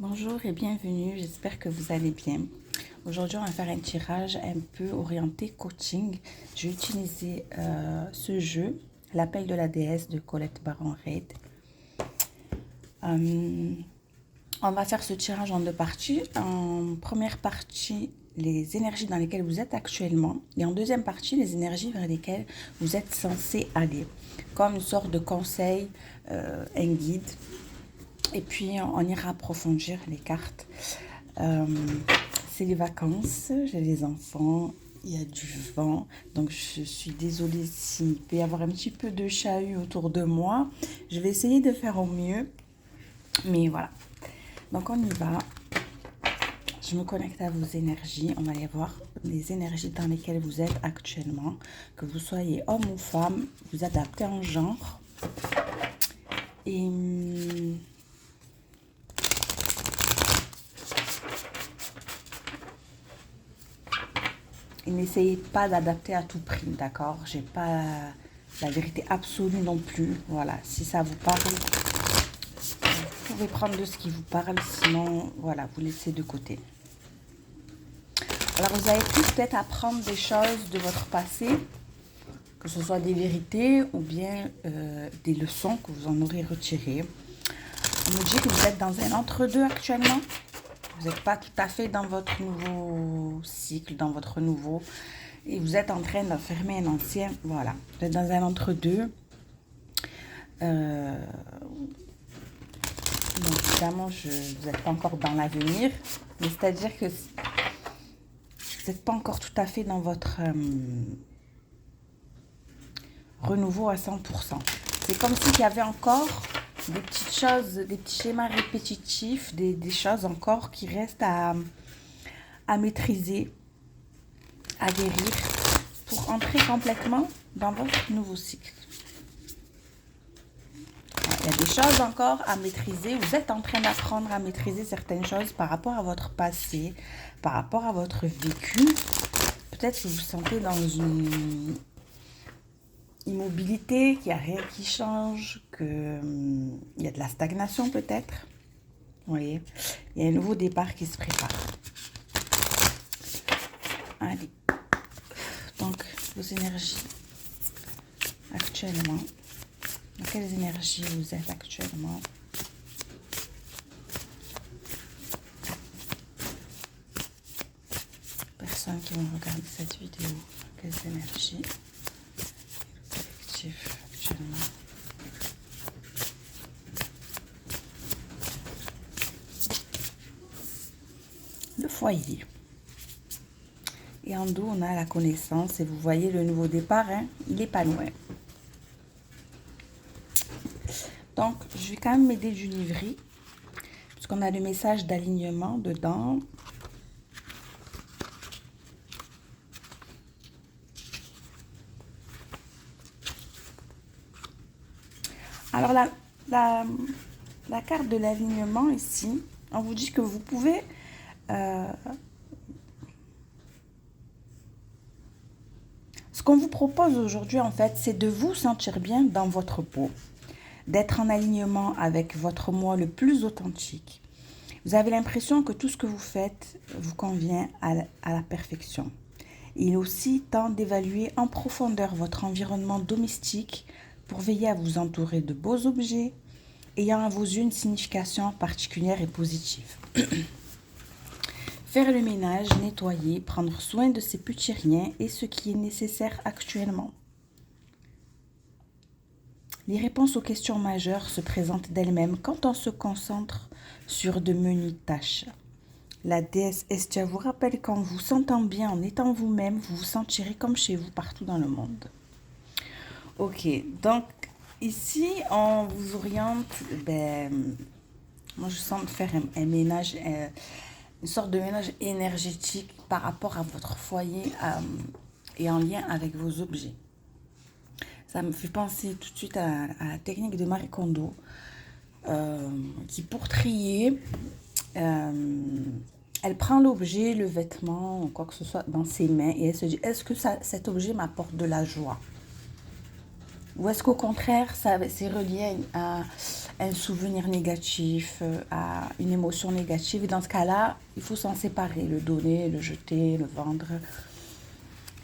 Bonjour et bienvenue, j'espère que vous allez bien. Aujourd'hui, on va faire un tirage un peu orienté coaching. Je vais utiliser ce jeu, L'appel de la déesse de Colette Baron-Reid. On va faire ce tirage en deux parties. En première partie, les énergies dans lesquelles vous êtes actuellement. Et en deuxième partie, les énergies vers lesquelles vous êtes censé aller. Comme une sorte de conseil, un guide. Et puis, on ira approfondir les cartes. C'est les vacances, j'ai les enfants, il y a du vent. Donc, je suis désolée s'il peut y avoir un petit peu de chahut autour de moi. Je vais essayer de faire au mieux. Mais voilà. Donc, on y va. Je me connecte à vos énergies. On va aller voir les énergies dans lesquelles vous êtes actuellement. Que vous soyez homme ou femme, vous adaptez en genre. Et n'essayez pas d'adapter à tout prix, d'accord? J'ai pas la vérité absolue non plus. Voilà, si ça vous parle, vous pouvez prendre de ce qui vous parle. Sinon, voilà, vous laissez de côté. Alors, vous avez pu peut-être apprendre des choses de votre passé, que ce soit des vérités ou bien des leçons que vous en aurez retirées. On nous dit que vous êtes dans un entre-deux actuellement. Vous n'êtes pas tout à fait dans votre nouveau cycle, dans votre nouveau... Et vous êtes en train d'enfermer un ancien. Voilà. Vous êtes dans un entre-deux. Donc, évidemment, vous n'êtes pas encore dans l'avenir. Mais c'est-à-dire que vous n'êtes pas encore tout à fait dans votre renouveau à 100%. C'est comme s'il y avait encore des petites choses, des petits schémas répétitifs, des choses encore qui restent à maîtriser, à guérir pour entrer complètement dans votre nouveau cycle. Il y a des choses encore à maîtriser. Vous êtes en train d'apprendre à maîtriser certaines choses par rapport à votre passé, par rapport à votre vécu. Peut-être que vous vous sentez dans une immobilité, qu'il n'y a rien qui change, qu'il y a de la stagnation peut-être. Vous voyez, il y a un nouveau départ qui se prépare. Allez. Donc, vos énergies actuellement. Dans quelles énergies vous êtes actuellement? Personnes qui vont regarder cette vidéo. Quelles énergies? Collectif actuellement. Le foyer. Et en dos, on a la connaissance. Et vous voyez le nouveau départ, hein, il n'est pas loin. Donc, je vais quand même m'aider du livret. Puisqu'on a le message d'alignement dedans. Alors, la carte de l'alignement ici, on vous dit que vous pouvez... ce qu'on vous propose aujourd'hui, en fait, c'est de vous sentir bien dans votre peau. D'être en alignement avec votre moi le plus authentique. Vous avez l'impression que tout ce que vous faites vous convient à la perfection. Il est aussi temps d'évaluer en profondeur votre environnement domestique pour veiller à vous entourer de beaux objets ayant à vos yeux une signification particulière et positive. Faire le ménage, nettoyer, prendre soin de ces petits riens est ce qui est nécessaire actuellement. Les réponses aux questions majeures se présentent d'elles-mêmes quand on se concentre sur de menues tâches. La déesse Estia vous rappelle qu'en vous sentant bien, en étant vous-même, vous vous sentirez comme chez vous partout dans le monde. Ok, donc ici, on vous oriente, moi je sens faire un ménage, une sorte de ménage énergétique par rapport à votre foyer et en lien avec vos objets. Ça me fait penser tout de suite à la technique de Marie Kondo, qui pour trier, elle prend l'objet, le vêtement, ou quoi que ce soit dans ses mains et elle se dit, est-ce que cet objet m'apporte de la joie? Ou est-ce qu'au contraire, c'est relié à un souvenir négatif, à une émotion négative? Et dans ce cas-là, il faut s'en séparer, le donner, le jeter, le vendre.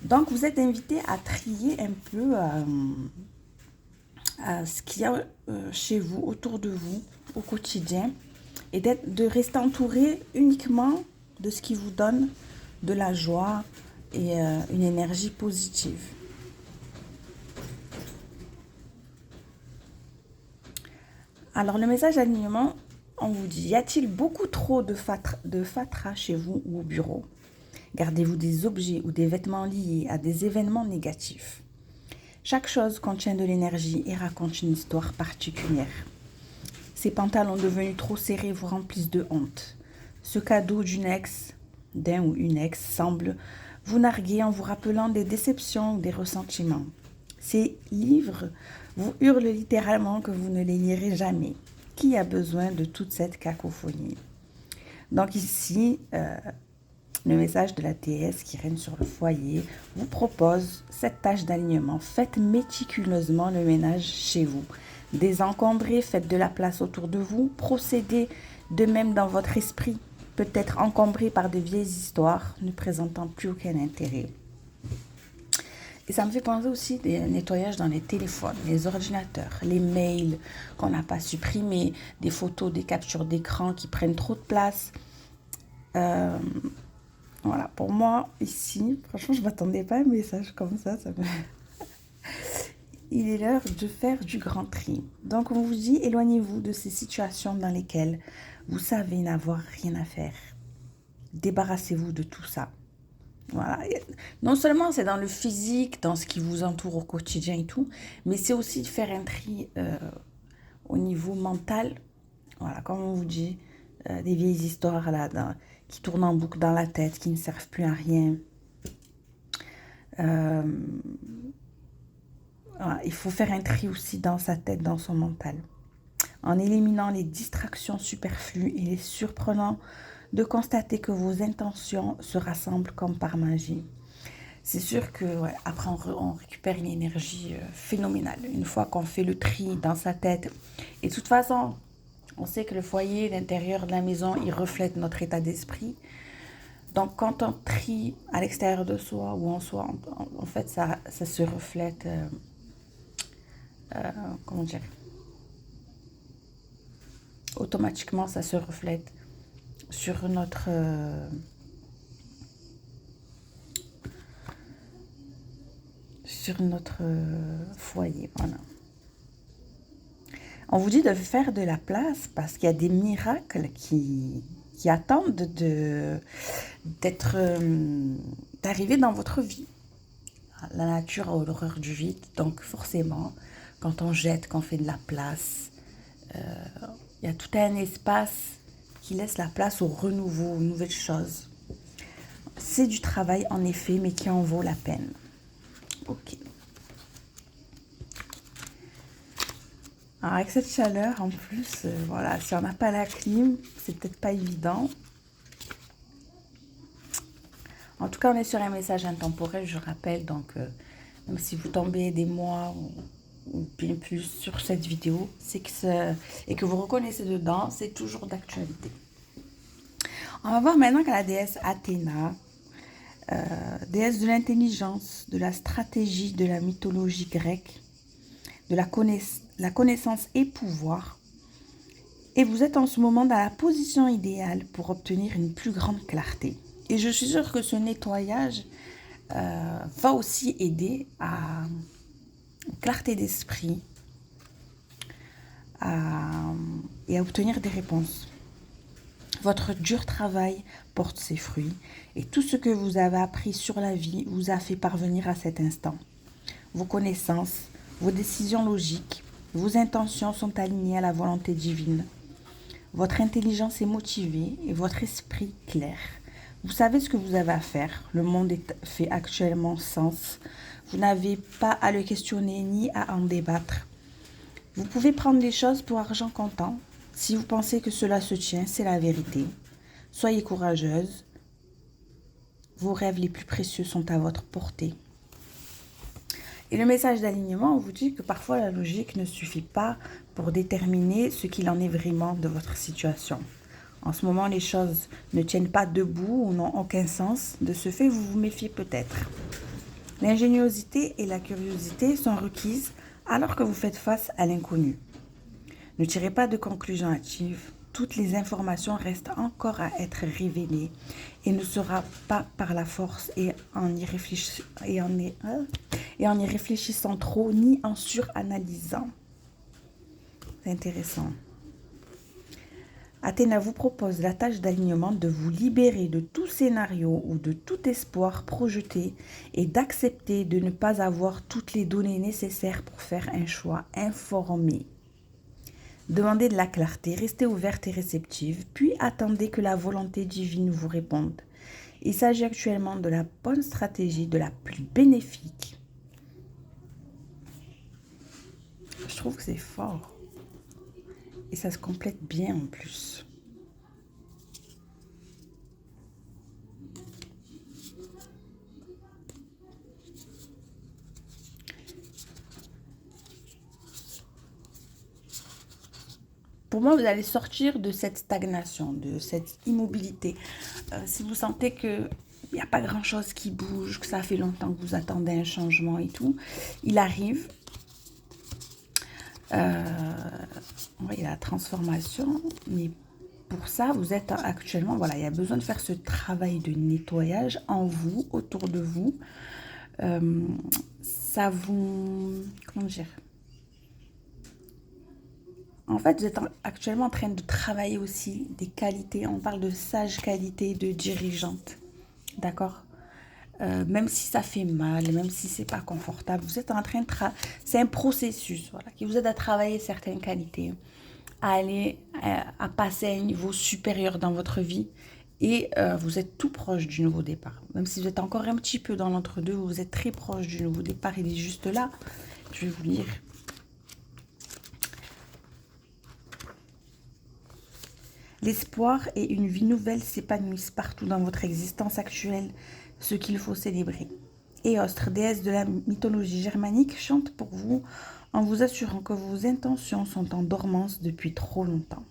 Donc, vous êtes invité à trier un peu à ce qu'il y a chez vous, autour de vous, au quotidien, et de rester entouré uniquement de ce qui vous donne de la joie et une énergie positive. Alors, le message d'alignement, on vous dit, y a-t-il beaucoup trop de fatras chez vous ou au bureau? Gardez-vous des objets ou des vêtements liés à des événements négatifs. Chaque chose contient de l'énergie et raconte une histoire particulière. Ces pantalons devenus trop serrés vous remplissent de honte. Ce cadeau d'un ou une ex, semble vous narguer en vous rappelant des déceptions ou des ressentiments. Ces livres vous hurlent littéralement que vous ne les lirez jamais. Qui a besoin de toute cette cacophonie? Donc ici, le message de la déesse qui règne sur le foyer vous propose cette tâche d'alignement. Faites méticuleusement le ménage chez vous. Désencombrez, faites de la place autour de vous. Procédez de même dans votre esprit, peut-être encombré par de vieilles histoires ne présentant plus aucun intérêt. Et ça me fait penser aussi des nettoyages dans les téléphones, les ordinateurs, les mails qu'on n'a pas supprimés, des photos, des captures d'écran qui prennent trop de place. Voilà, pour moi, ici, franchement, je ne m'attendais pas à un message comme ça. Il est l'heure de faire du grand tri. Donc, on vous dit, éloignez-vous de ces situations dans lesquelles vous savez n'avoir rien à faire. Débarrassez-vous de tout ça. Voilà. Non seulement c'est dans le physique, dans ce qui vous entoure au quotidien et tout, mais c'est aussi de faire un tri au niveau mental. Voilà, comme on vous dit, des vieilles histoires là, qui tournent en boucle dans la tête, qui ne servent plus à rien. Voilà, il faut faire un tri aussi dans sa tête, dans son mental. En éliminant les distractions superflues, il est surprenant de constater que vos intentions se rassemblent comme par magie. C'est sûr que après on récupère une énergie phénoménale une fois qu'on fait le tri dans sa tête. Et de toute façon, on sait que le foyer, l'intérieur de la maison, il reflète notre état d'esprit. Donc quand on trie à l'extérieur de soi ou en soi, en fait ça se reflète, comment dire, automatiquement ça se reflète sur notre foyer. Voilà. On vous dit de faire de la place parce qu'il y a des miracles qui attendent d'arriver dans votre vie. La nature a horreur du vide, donc forcément, quand on jette, quand on fait de la place, il y a tout un espace qui laisse la place au renouveau, aux nouvelles choses. C'est du travail en effet, mais qui en vaut la peine. Ok. Alors avec cette chaleur en plus, voilà, si on n'a pas la clim, c'est peut-être pas évident. En tout cas, on est sur un message intemporel, je rappelle, donc même si vous tombez des mois ou bien plus sur cette vidéo, c'est et que vous reconnaissez dedans, c'est toujours d'actualité. On va voir maintenant que la déesse Athéna, déesse de l'intelligence, de la stratégie, de la mythologie grecque, de la connaissance et pouvoir. Et vous êtes en ce moment dans la position idéale pour obtenir une plus grande clarté. Et je suis sûre que ce nettoyage va aussi aider à une clarté d'esprit et à obtenir des réponses. Votre dur travail porte ses fruits et tout ce que vous avez appris sur la vie vous a fait parvenir à cet instant. Vos connaissances, vos décisions logiques, vos intentions sont alignées à la volonté divine. Votre intelligence est motivée et votre esprit clair. Vous savez ce que vous avez à faire. Le monde fait actuellement sens. Vous n'avez pas à le questionner ni à en débattre. Vous pouvez prendre les choses pour argent comptant. Si vous pensez que cela se tient, c'est la vérité. Soyez courageuse. Vos rêves les plus précieux sont à votre portée. Et le message d'alignement vous dit que parfois la logique ne suffit pas pour déterminer ce qu'il en est vraiment de votre situation. En ce moment, les choses ne tiennent pas debout ou n'ont aucun sens. De ce fait, vous vous méfiez peut-être. L'ingéniosité et la curiosité sont requises alors que vous faites face à l'inconnu. Ne tirez pas de conclusions hâtives. Toutes les informations restent encore à être révélées et ne sera pas par la force et en y réfléchissant trop ni en suranalysant. C'est intéressant. Athéna vous propose la tâche d'alignement de vous libérer de tout scénario ou de tout espoir projeté et d'accepter de ne pas avoir toutes les données nécessaires pour faire un choix informé. Demandez de la clarté, restez ouverte et réceptive, puis attendez que la volonté divine vous réponde. Il s'agit actuellement de la bonne stratégie, de la plus bénéfique. Je trouve que c'est fort. Et ça se complète bien en plus. Pour moi, vous allez sortir de cette stagnation, de cette immobilité. Si vous sentez qu'il n'y a pas grand-chose qui bouge, que ça fait longtemps que vous attendez un changement et tout, il arrive. Oui, la transformation, mais pour ça, vous êtes actuellement, voilà, il y a besoin de faire ce travail de nettoyage en vous, autour de vous. Ça vous, comment dire, en fait, vous êtes actuellement en train de travailler aussi des qualités, on parle de sages qualités de dirigeante, d'accord? Même si ça fait mal, même si c'est pas confortable, vous êtes en train de c'est un processus, voilà, qui vous aide à travailler certaines qualités, à aller, à passer à un niveau supérieur dans votre vie et vous êtes tout proche du nouveau départ. Même si vous êtes encore un petit peu dans l'entre-deux, vous êtes très proche du nouveau départ, il est juste là. Je vais vous lire. L'espoir et une vie nouvelle s'épanouissent partout dans votre existence actuelle, ce qu'il faut célébrer. Éostre, déesse de la mythologie germanique, chante pour vous en vous assurant que vos intentions sont en dormance depuis trop longtemps.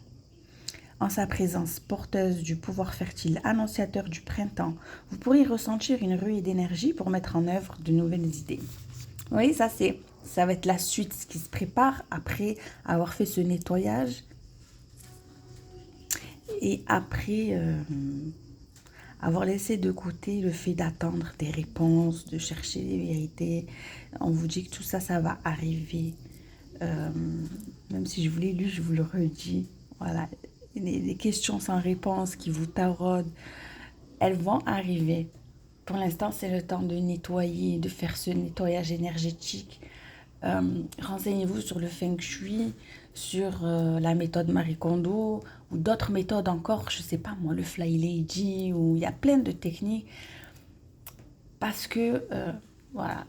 En sa présence porteuse du pouvoir fertile, annonciateur du printemps, vous pourriez ressentir une ruée d'énergie pour mettre en œuvre de nouvelles idées. Vous voyez, ça va être la suite, ce qui se prépare après avoir fait ce nettoyage. Et après avoir laissé de côté le fait d'attendre des réponses, de chercher des vérités, on vous dit que tout ça, ça va arriver. Même si je vous l'ai lu, je vous le redis. Voilà, les questions sans réponse qui vous taraudent, elles vont arriver. Pour l'instant, c'est le temps de nettoyer, de faire ce nettoyage énergétique. Renseignez-vous sur le Feng Shui, sur la méthode Marie Kondo ou d'autres méthodes encore, je ne sais pas moi, le Fly Lady, où il y a plein de techniques parce que voilà,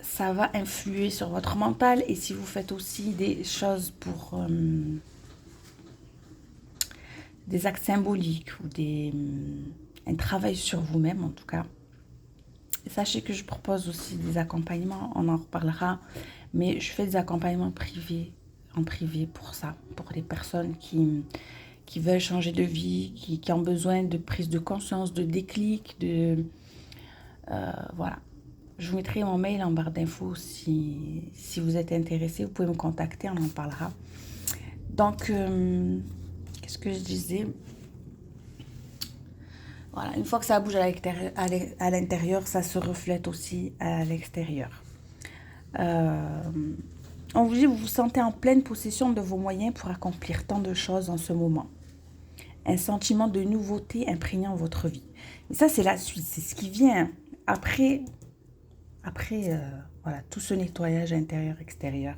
ça va influer sur votre mental. Et si vous faites aussi des choses pour des actes symboliques ou un travail sur vous-même en tout cas. Sachez que je propose aussi des accompagnements, on en reparlera, mais je fais des accompagnements privés, en privé pour ça, pour les personnes qui veulent changer de vie, qui ont besoin de prise de conscience, de déclic, voilà. Je vous mettrai mon mail en barre d'infos si vous êtes intéressé, vous pouvez me contacter, on en parlera. Donc, qu'est-ce que je disais ? Voilà, une fois que ça bouge à l'intérieur, ça se reflète aussi à l'extérieur. On vous dit, vous vous sentez en pleine possession de vos moyens pour accomplir tant de choses en ce moment. Un sentiment de nouveauté imprégnant votre vie. Et ça, c'est la suite, c'est ce qui vient après voilà, tout ce nettoyage intérieur-extérieur.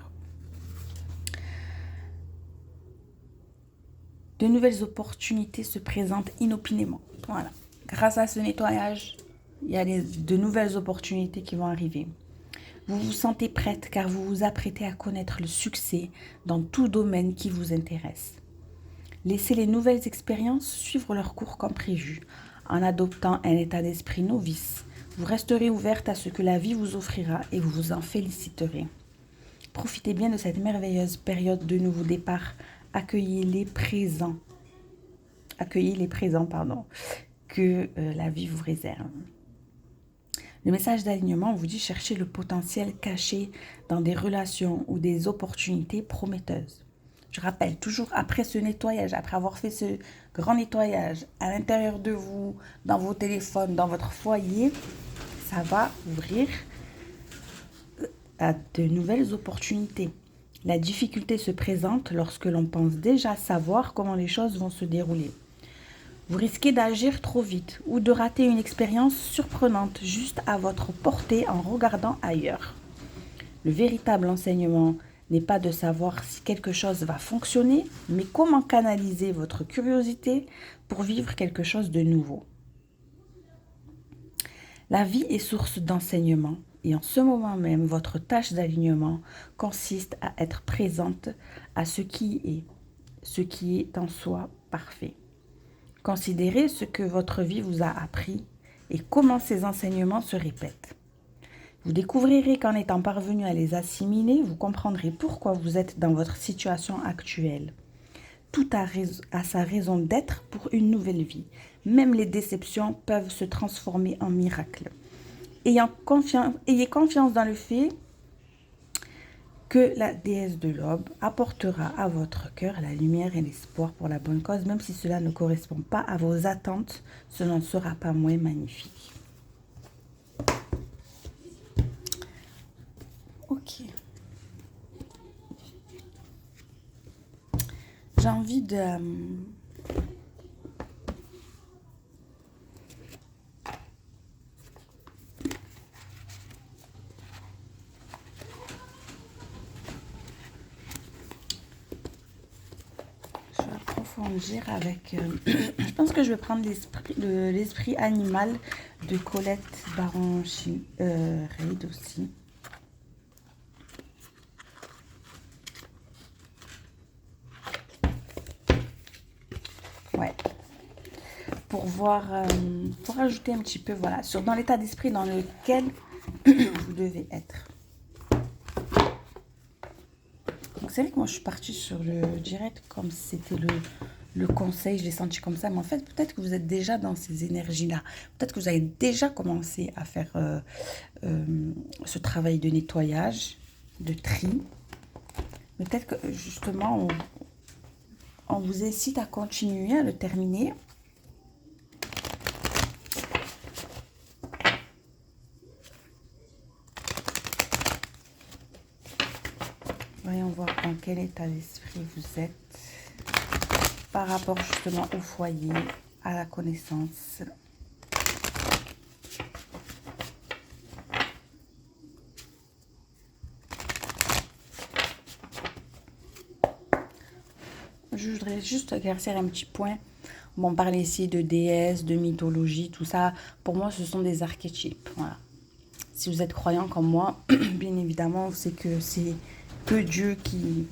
De nouvelles opportunités se présentent inopinément. Voilà. Grâce à ce nettoyage, il y a de nouvelles opportunités qui vont arriver. Vous vous sentez prête car vous vous apprêtez à connaître le succès dans tout domaine qui vous intéresse. Laissez les nouvelles expériences suivre leur cours comme prévu, en adoptant un état d'esprit novice. Vous resterez ouverte à ce que la vie vous offrira et vous vous en féliciterez. Profitez bien de cette merveilleuse période de nouveau départ. Accueillez les présents. Que la vie vous réserve. Le message d'alignement vous dit chercher le potentiel caché dans des relations ou des opportunités prometteuses. Je rappelle, toujours après ce nettoyage, après avoir fait ce grand nettoyage à l'intérieur de vous, dans vos téléphones, dans votre foyer, ça va ouvrir à de nouvelles opportunités. La difficulté se présente lorsque l'on pense déjà savoir comment les choses vont se dérouler. Vous risquez d'agir trop vite ou de rater une expérience surprenante juste à votre portée en regardant ailleurs. Le véritable enseignement n'est pas de savoir si quelque chose va fonctionner, mais comment canaliser votre curiosité pour vivre quelque chose de nouveau. La vie est source d'enseignement et en ce moment même, votre tâche d'alignement consiste à être présente à ce qui est en soi parfait. Considérez ce que votre vie vous a appris et comment ces enseignements se répètent. Vous découvrirez qu'en étant parvenu à les assimiler, vous comprendrez pourquoi vous êtes dans votre situation actuelle. Tout a sa raison d'être pour une nouvelle vie. Même les déceptions peuvent se transformer en miracles. Ayez confiance dans le fait que la déesse de l'aube apportera à votre cœur la lumière et l'espoir pour la bonne cause, même si cela ne correspond pas à vos attentes, cela ne sera pas moins magnifique. Ok. J'ai envie de... approfondir avec... je pense que je vais prendre l'esprit animal de Colette Baron-Reid aussi. Ouais. Pour voir, pour ajouter un petit peu, voilà, dans l'état d'esprit dans lequel vous devez être. Donc c'est vrai que moi je suis partie sur le direct comme si c'était le conseil, je l'ai senti comme ça, mais en fait peut-être que vous êtes déjà dans ces énergies-là. Peut-être que vous avez déjà commencé à faire ce travail de nettoyage, de tri. Mais peut-être que justement on vous incite à continuer, à le terminer. Voyons voir dans quel état d'esprit vous êtes par rapport justement au foyer, à la connaissance. Je voudrais juste éclaircir un petit point. Bon, on parlait ici de déesse, de mythologie, tout ça. Pour moi, ce sont des archétypes. Voilà. Si vous êtes croyant comme moi, bien évidemment, c'est que Dieu qui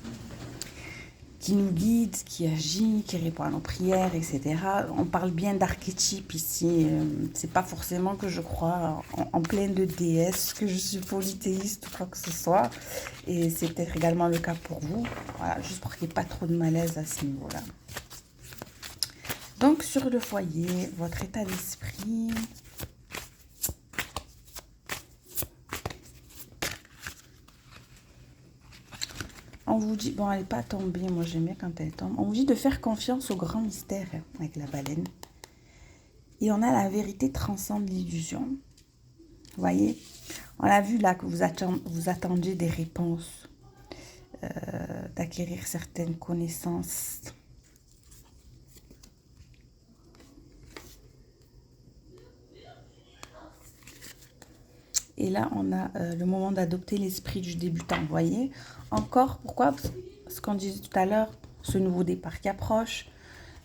nous guide, qui agit, qui répond à nos prières, etc. On parle bien d'archétypes ici. C'est pas forcément que je crois en plein de déesses, que je suis polythéiste ou quoi que ce soit. Et c'est peut-être également le cas pour vous. Voilà, juste pour qu'il n'y ait pas trop de malaise à ce niveau-là. Donc, sur le foyer, votre état d'esprit... On vous dit, bon, elle n'est pas tombée, moi j'aime bien quand elle tombe. On vous dit de faire confiance au grand mystère avec la baleine. Et on a la vérité transcende l'illusion. Vous voyez, on a vu là que vous attendiez des réponses, d'acquérir certaines connaissances. Et là, on a le moment d'adopter l'esprit du débutant. Vous voyez, encore, pourquoi? Ce qu'on disait tout à l'heure, ce nouveau départ qui approche,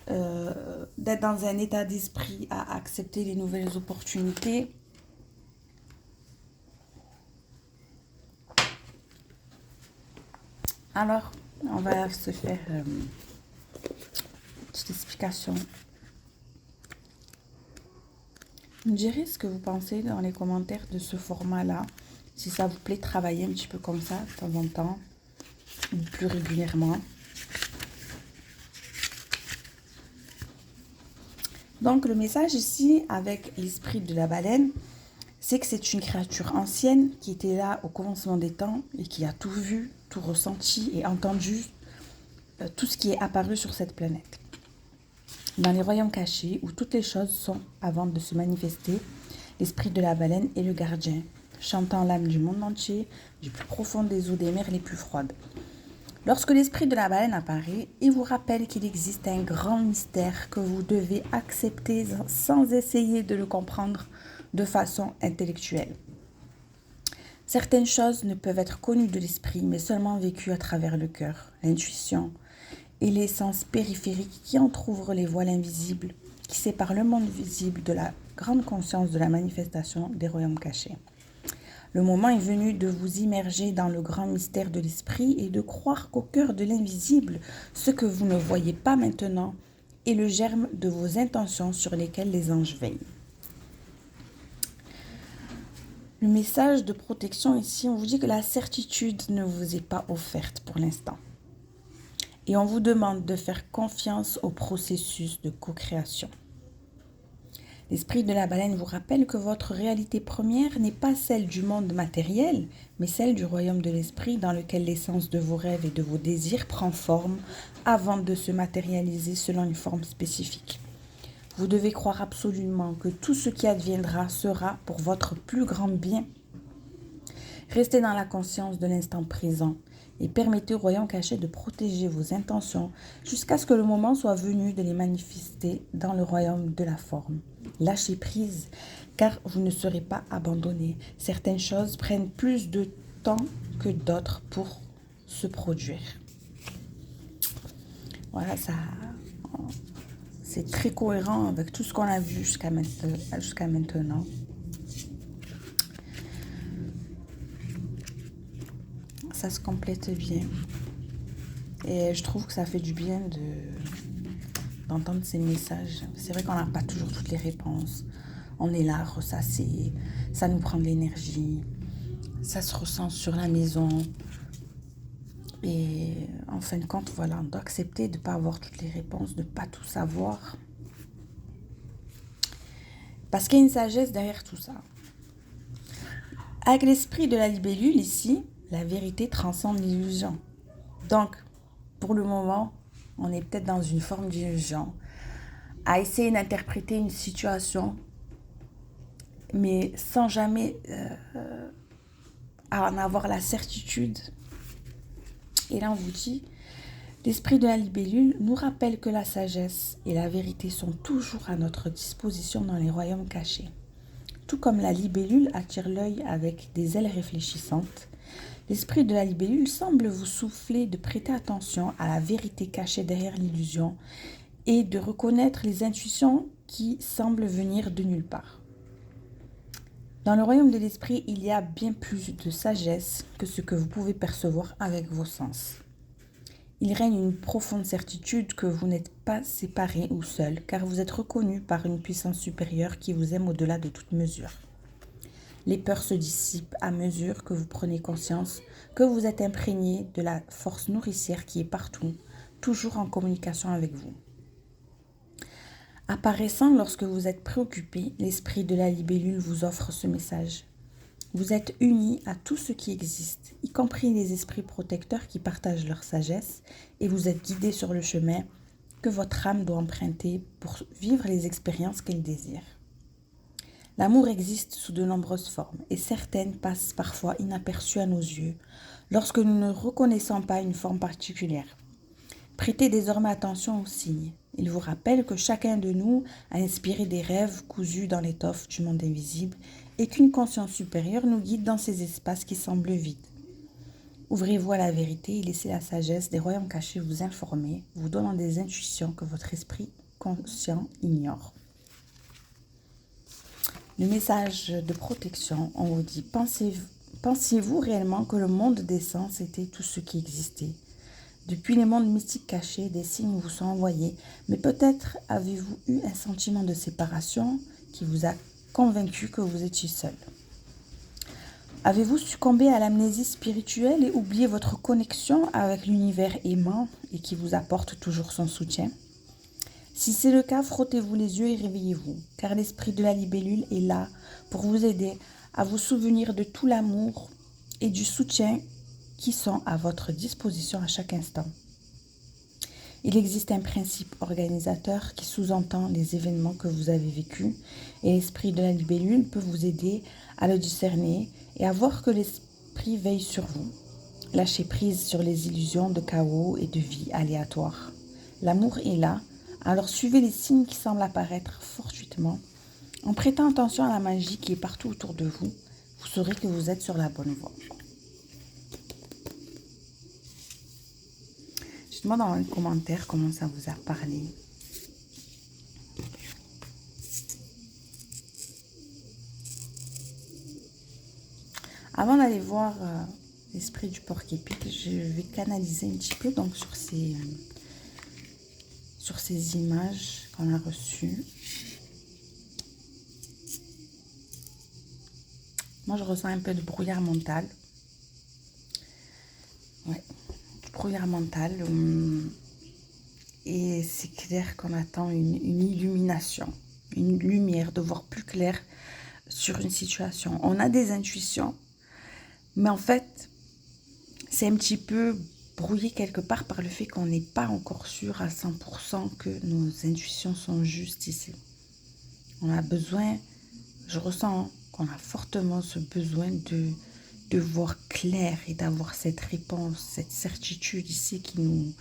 d'être dans un état d'esprit à accepter les nouvelles opportunités. Alors, on va se faire une petite explication. Vous me direz ce que vous pensez dans les commentaires de ce format-là. Si ça vous plaît, travailler un petit peu comme ça, de temps en temps, ou plus régulièrement. Donc, le message ici, avec l'esprit de la baleine, c'est que c'est une créature ancienne qui était là au commencement des temps et qui a tout vu, tout ressenti et entendu tout ce qui est apparu sur cette planète. Dans les royaumes cachés, où toutes les choses sont avant de se manifester, l'esprit de la baleine est le gardien, chantant l'âme du monde entier, du plus profond des eaux des mers les plus froides. Lorsque l'esprit de la baleine apparaît, il vous rappelle qu'il existe un grand mystère que vous devez accepter sans essayer de le comprendre de façon intellectuelle. Certaines choses ne peuvent être connues de l'esprit, mais seulement vécues à travers le cœur, l'intuition et les sens périphériques qui entr'ouvrent les voiles invisibles, qui séparent le monde visible de la grande conscience de la manifestation des royaumes cachés. Le moment est venu de vous immerger dans le grand mystère de l'esprit et de croire qu'au cœur de l'invisible, ce que vous ne voyez pas maintenant est le germe de vos intentions sur lesquelles les anges veillent. Le message de protection ici, on vous dit que la certitude ne vous est pas offerte pour l'instant. Et on vous demande de faire confiance au processus de co-création. L'esprit de la baleine vous rappelle que votre réalité première n'est pas celle du monde matériel, mais celle du royaume de l'esprit dans lequel l'essence de vos rêves et de vos désirs prend forme avant de se matérialiser selon une forme spécifique. Vous devez croire absolument que tout ce qui adviendra sera pour votre plus grand bien. Restez dans la conscience de l'instant présent et permettez au royaume caché de protéger vos intentions jusqu'à ce que le moment soit venu de les manifester dans le royaume de la forme. Lâchez prise, car vous ne serez pas abandonné. Certaines choses prennent plus de temps que d'autres pour se produire. Voilà, ça, c'est très cohérent avec tout ce qu'on a vu jusqu'à maintenant. Ça se complète bien. Et je trouve que ça fait du bien d'entendre ces messages. C'est vrai qu'on n'a pas toujours toutes les réponses. On est là, ressassé. Ça nous prend de l'énergie. Ça se ressent sur la maison. Et en fin de compte, voilà, on doit accepter de ne pas avoir toutes les réponses, de ne pas tout savoir. Parce qu'il y a une sagesse derrière tout ça. Avec l'esprit de la libellule ici, la vérité transcende l'illusion. Donc, pour le moment, on est peut-être dans une forme d'illusion, à essayer d'interpréter une situation, mais sans jamais en avoir la certitude. Et là, on vous dit, l'esprit de la libellule nous rappelle que la sagesse et la vérité sont toujours à notre disposition dans les royaumes cachés. Tout comme la libellule attire l'œil avec des ailes réfléchissantes, l'esprit de la libellule semble vous souffler de prêter attention à la vérité cachée derrière l'illusion et de reconnaître les intuitions qui semblent venir de nulle part. Dans le royaume de l'esprit, il y a bien plus de sagesse que ce que vous pouvez percevoir avec vos sens. Il règne une profonde certitude que vous n'êtes pas séparé ou seul, car vous êtes reconnu par une puissance supérieure qui vous aime au-delà de toute mesure. Les peurs se dissipent à mesure que vous prenez conscience que vous êtes imprégné de la force nourricière qui est partout, toujours en communication avec vous. Apparaissant lorsque vous êtes préoccupé, l'esprit de la libellule vous offre ce message. Vous êtes unis à tout ce qui existe, y compris les esprits protecteurs qui partagent leur sagesse, et vous êtes guidés sur le chemin que votre âme doit emprunter pour vivre les expériences qu'elle désire. L'amour existe sous de nombreuses formes, et certaines passent parfois inaperçues à nos yeux, lorsque nous ne reconnaissons pas une forme particulière. Prêtez désormais attention aux signes. Il vous rappelle que chacun de nous a inspiré des rêves cousus dans l'étoffe du monde invisible et qu'une conscience supérieure nous guide dans ces espaces qui semblent vides. Ouvrez-vous à la vérité et laissez la sagesse des royaumes cachés vous informer, vous donnant des intuitions que votre esprit conscient ignore. Le message de protection, on vous dit, pensiez-vous réellement que le monde des sens était tout ce qui existait ? Depuis les mondes mystiques cachés, des signes vous sont envoyés, mais peut-être avez-vous eu un sentiment de séparation qui vous a convaincu que vous étiez seul. Avez-vous succombé à l'amnésie spirituelle et oublié votre connexion avec l'univers aimant et qui vous apporte toujours son soutien? Si c'est le cas, frottez-vous les yeux et réveillez-vous, car l'esprit de la libellule est là pour vous aider à vous souvenir de tout l'amour et du soutien qui sont à votre disposition à chaque instant. Il existe un principe organisateur qui sous-entend les événements que vous avez vécus et l'esprit de la libellule peut vous aider à le discerner et à voir que l'esprit veille sur vous. Lâchez prise sur les illusions de chaos et de vie aléatoire. L'amour est là, alors suivez les signes qui semblent apparaître fortuitement. En prêtant attention à la magie qui est partout autour de vous, vous saurez que vous êtes sur la bonne voie. Dites-moi dans les commentaires comment ça vous a parlé. Avant d'aller voir l'esprit du porc-épic, je vais canaliser un petit peu donc sur ces images qu'on a reçues. Moi, je ressens un peu de brouillard mental. Ouais, du brouillard mental. Et c'est clair qu'on attend une illumination, une lumière, de voir plus clair sur une situation. On a des intuitions, mais en fait, c'est un petit peu brouillé quelque part par le fait qu'on n'est pas encore sûr à 100% que nos intuitions sont justes ici. On a besoin, je ressens qu'on a fortement ce besoin de voir clair et d'avoir cette réponse, cette certitude ici qui nous...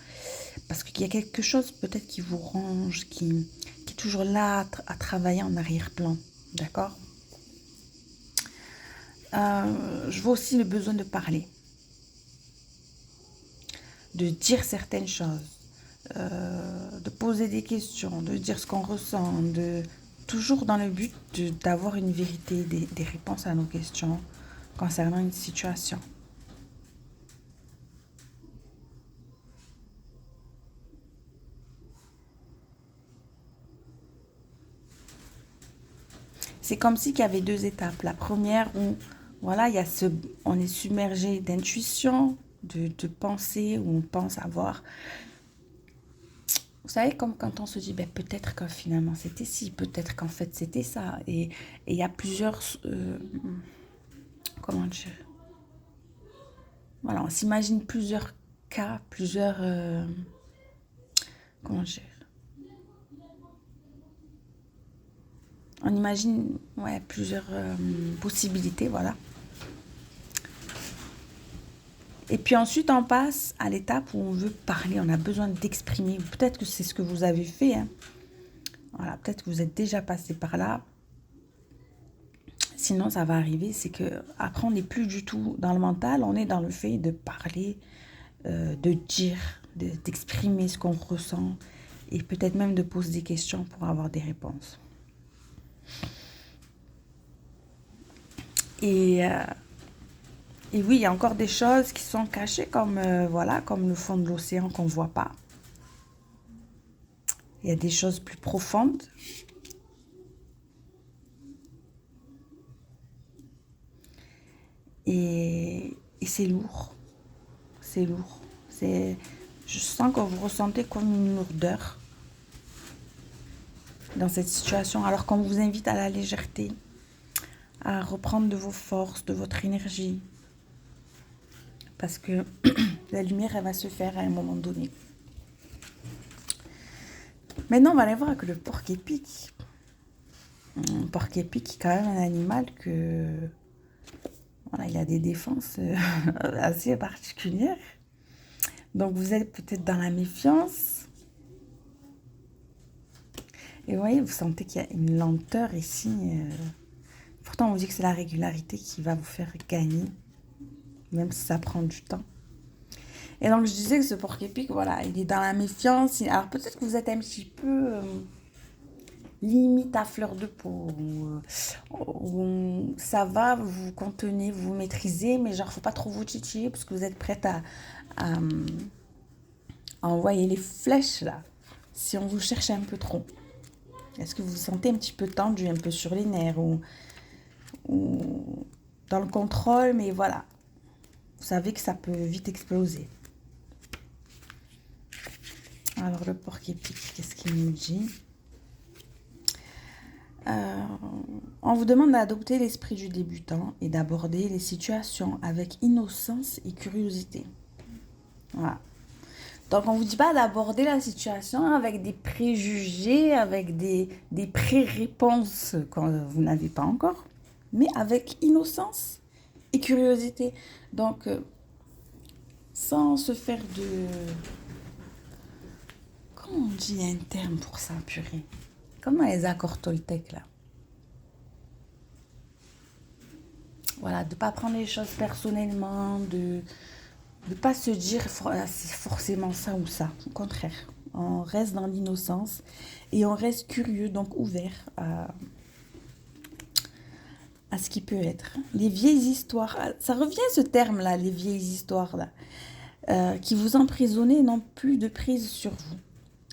Parce qu'il y a quelque chose peut-être qui vous ronge, qui est toujours là à travailler en arrière-plan, d'accord? Je vois aussi le besoin de parler, de dire certaines choses, de poser des questions, de dire ce qu'on ressent, toujours dans le but d'avoir une vérité, des réponses à nos questions concernant une situation. C'est comme si il y avait deux étapes. La première où voilà, on est submergé d'intuition, de pensée, où on pense avoir. Vous savez, comme quand on se dit, ben, peut-être que finalement c'était ci, peut-être qu'en fait c'était ça. Et il y a plusieurs... comment dire? Voilà, on s'imagine plusieurs cas, plusieurs... comment dire? On imagine plusieurs possibilités, voilà. Et puis ensuite, on passe à l'étape où on veut parler, on a besoin d'exprimer. Peut-être que c'est ce que vous avez fait. Hein. Voilà, peut-être que vous êtes déjà passé par là. Sinon, ça va arriver, c'est que après, on n'est plus du tout dans le mental, on est dans le fait de parler, de dire, d'exprimer ce qu'on ressent et peut-être même de poser des questions pour avoir des réponses. Et oui, il y a encore des choses qui sont cachées comme, comme le fond de l'océan qu'on ne voit pas. Il y a des choses plus profondes. Et c'est lourd. C'est lourd. Je sens que vous ressentez comme une lourdeur dans cette situation. Alors qu'on vous invite à la légèreté, à reprendre de vos forces, de votre énergie. Parce que la lumière, elle va se faire à un moment donné. Maintenant, on va aller voir avec le porc-épic. Le porc-épic est quand même un animal que... Voilà, il a des défenses assez particulières. Donc, vous êtes peut-être dans la méfiance. Et vous voyez, vous sentez qu'il y a une lenteur ici. Pourtant, on vous dit que c'est la régularité qui va vous faire gagner. Même si ça prend du temps. Et donc, je disais que ce porc-épic, voilà, il est dans la méfiance. Alors, peut-être que vous êtes un petit peu... limite à fleur de peau, où ça va, vous vous contenez, vous vous maîtrisez, mais genre faut pas trop vous titiller parce que vous êtes prête à envoyer les flèches là, si on vous cherche un peu trop. Est-ce que vous vous sentez un petit peu tendu, un peu sur les nerfs ou dans le contrôle, mais voilà, vous savez que ça peut vite exploser. Alors le porc-épic, qu'est-ce qu'il nous dit? On vous demande d'adopter l'esprit du débutant et d'aborder les situations avec innocence et curiosité. Voilà. Donc, on ne vous dit pas d'aborder la situation avec des préjugés, avec des pré-réponses quand vous n'avez pas encore, mais avec innocence et curiosité. Donc, sans se faire de... Comment on dit un terme pour ça, purée? Comme dans les accords Toltec, là. Voilà, de ne pas prendre les choses personnellement, de ne pas se dire c'est forcément ça ou ça. Au contraire, on reste dans l'innocence et on reste curieux, donc ouvert à ce qui peut être. Les vieilles histoires, ça revient ce terme-là, les vieilles histoires-là, qui vous emprisonnez n'ont plus de prise sur vous.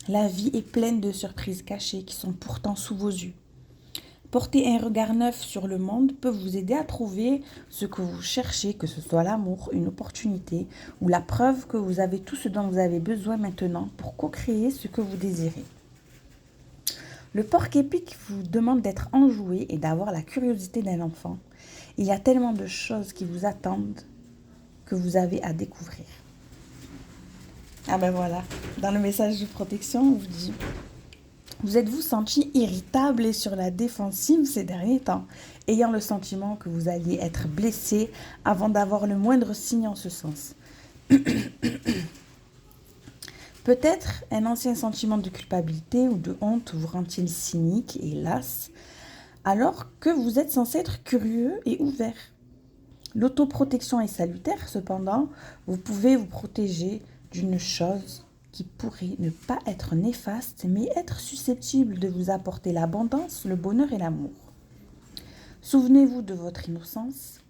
La vie est pleine de surprises cachées qui sont pourtant sous vos yeux. Porter un regard neuf sur le monde peut vous aider à trouver ce que vous cherchez, que ce soit l'amour, une opportunité ou la preuve que vous avez tout ce dont vous avez besoin maintenant pour co-créer ce que vous désirez. Le porc-épic vous demande d'être enjoué et d'avoir la curiosité d'un enfant. Il y a tellement de choses qui vous attendent que vous avez à découvrir. Ah ben voilà, dans le message de protection, on vous dit... Vous êtes-vous senti irritable et sur la défensive ces derniers temps, ayant le sentiment que vous alliez être blessé avant d'avoir le moindre signe en ce sens. Peut-être un ancien sentiment de culpabilité ou de honte vous rend-il cynique et las, alors que vous êtes censé être curieux et ouvert. L'autoprotection est salutaire, cependant, vous pouvez vous protéger d'une chose qui pourrait ne pas être néfaste, mais être susceptible de vous apporter l'abondance, le bonheur et l'amour. Souvenez-vous de votre innocence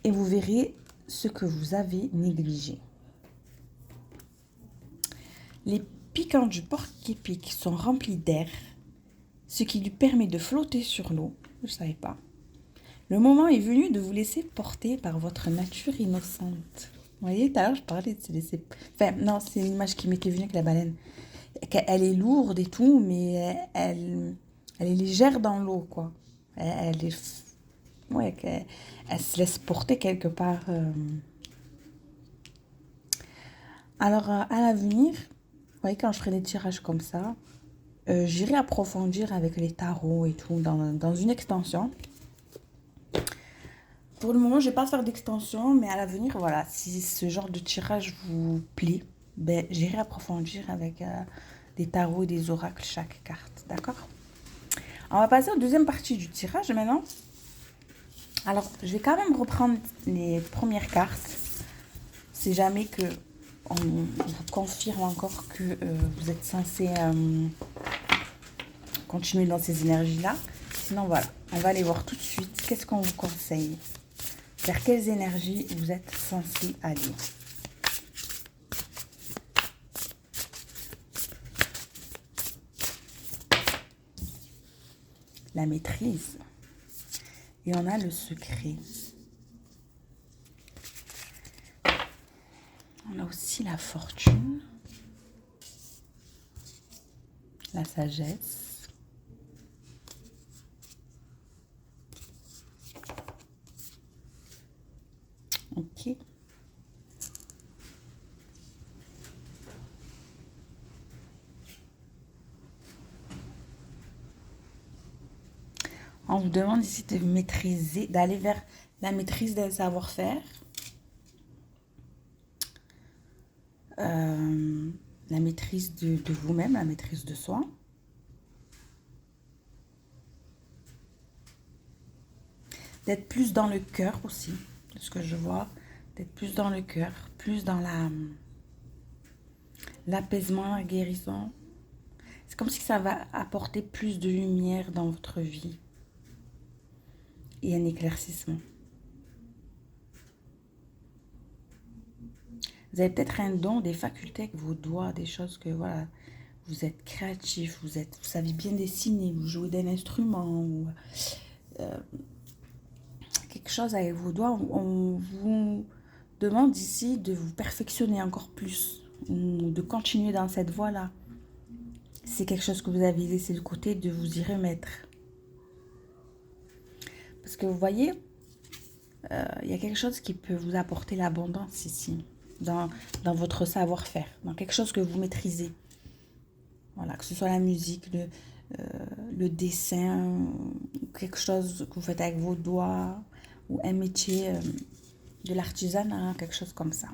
et vous verrez ce que vous avez négligé. Les piquants du porc-épic sont remplis d'air, ce qui lui permet de flotter sur l'eau. Je ne savais pas. Le moment est venu de vous laisser porter par votre nature innocente. Vous voyez, tout à l'heure, je parlais de se laisser... Enfin, non, c'est une image qui m'était venue avec la baleine. Elle est lourde et tout, mais elle est légère dans l'eau, quoi. Elle est... Ouais, elle se laisse porter quelque part. Alors, à l'avenir, vous voyez, quand je ferai des tirages comme ça, j'irai approfondir avec les tarots et tout dans une extension. Pour le moment, je ne vais pas faire d'extension, mais à l'avenir, voilà, si ce genre de tirage vous plaît, ben, j'irai approfondir avec des tarots et des oracles chaque carte, d'accord? On va passer aux deuxième partie du tirage maintenant. Alors, je vais quand même reprendre les premières cartes, si jamais que on vous confirme encore que vous êtes censé continuer dans ces énergies-là. Sinon, voilà, on va aller voir tout de suite qu'est-ce qu'on vous conseille. Vers quelles énergies vous êtes censé aller. La maîtrise. Et on a le secret. On a aussi la fortune. La sagesse. Ok. On vous demande ici de maîtriser, d'aller vers la maîtrise d'un savoir-faire. La maîtrise de vous-même, la maîtrise de soi. D'être plus dans le cœur aussi, de ce que je vois. D'être plus dans le cœur, plus dans l'apaisement, la guérison. C'est comme si ça va apporter plus de lumière dans votre vie. Et un éclaircissement. Vous avez peut-être un don, des facultés avec vos doigts, des choses que, voilà, vous êtes créatif, vous savez bien dessiner, vous jouez d'un instrument ou quelque chose avec vos doigts, on vous demande ici de vous perfectionner encore plus, ou de continuer dans cette voie-là. C'est quelque chose que vous avez laissé de côté, de vous y remettre. Parce que vous voyez, il y a quelque chose qui peut vous apporter l'abondance ici, dans votre savoir-faire, dans quelque chose que vous maîtrisez. Voilà, que ce soit la musique, le dessin, quelque chose que vous faites avec vos doigts, ou un métier de l'artisanat, quelque chose comme ça.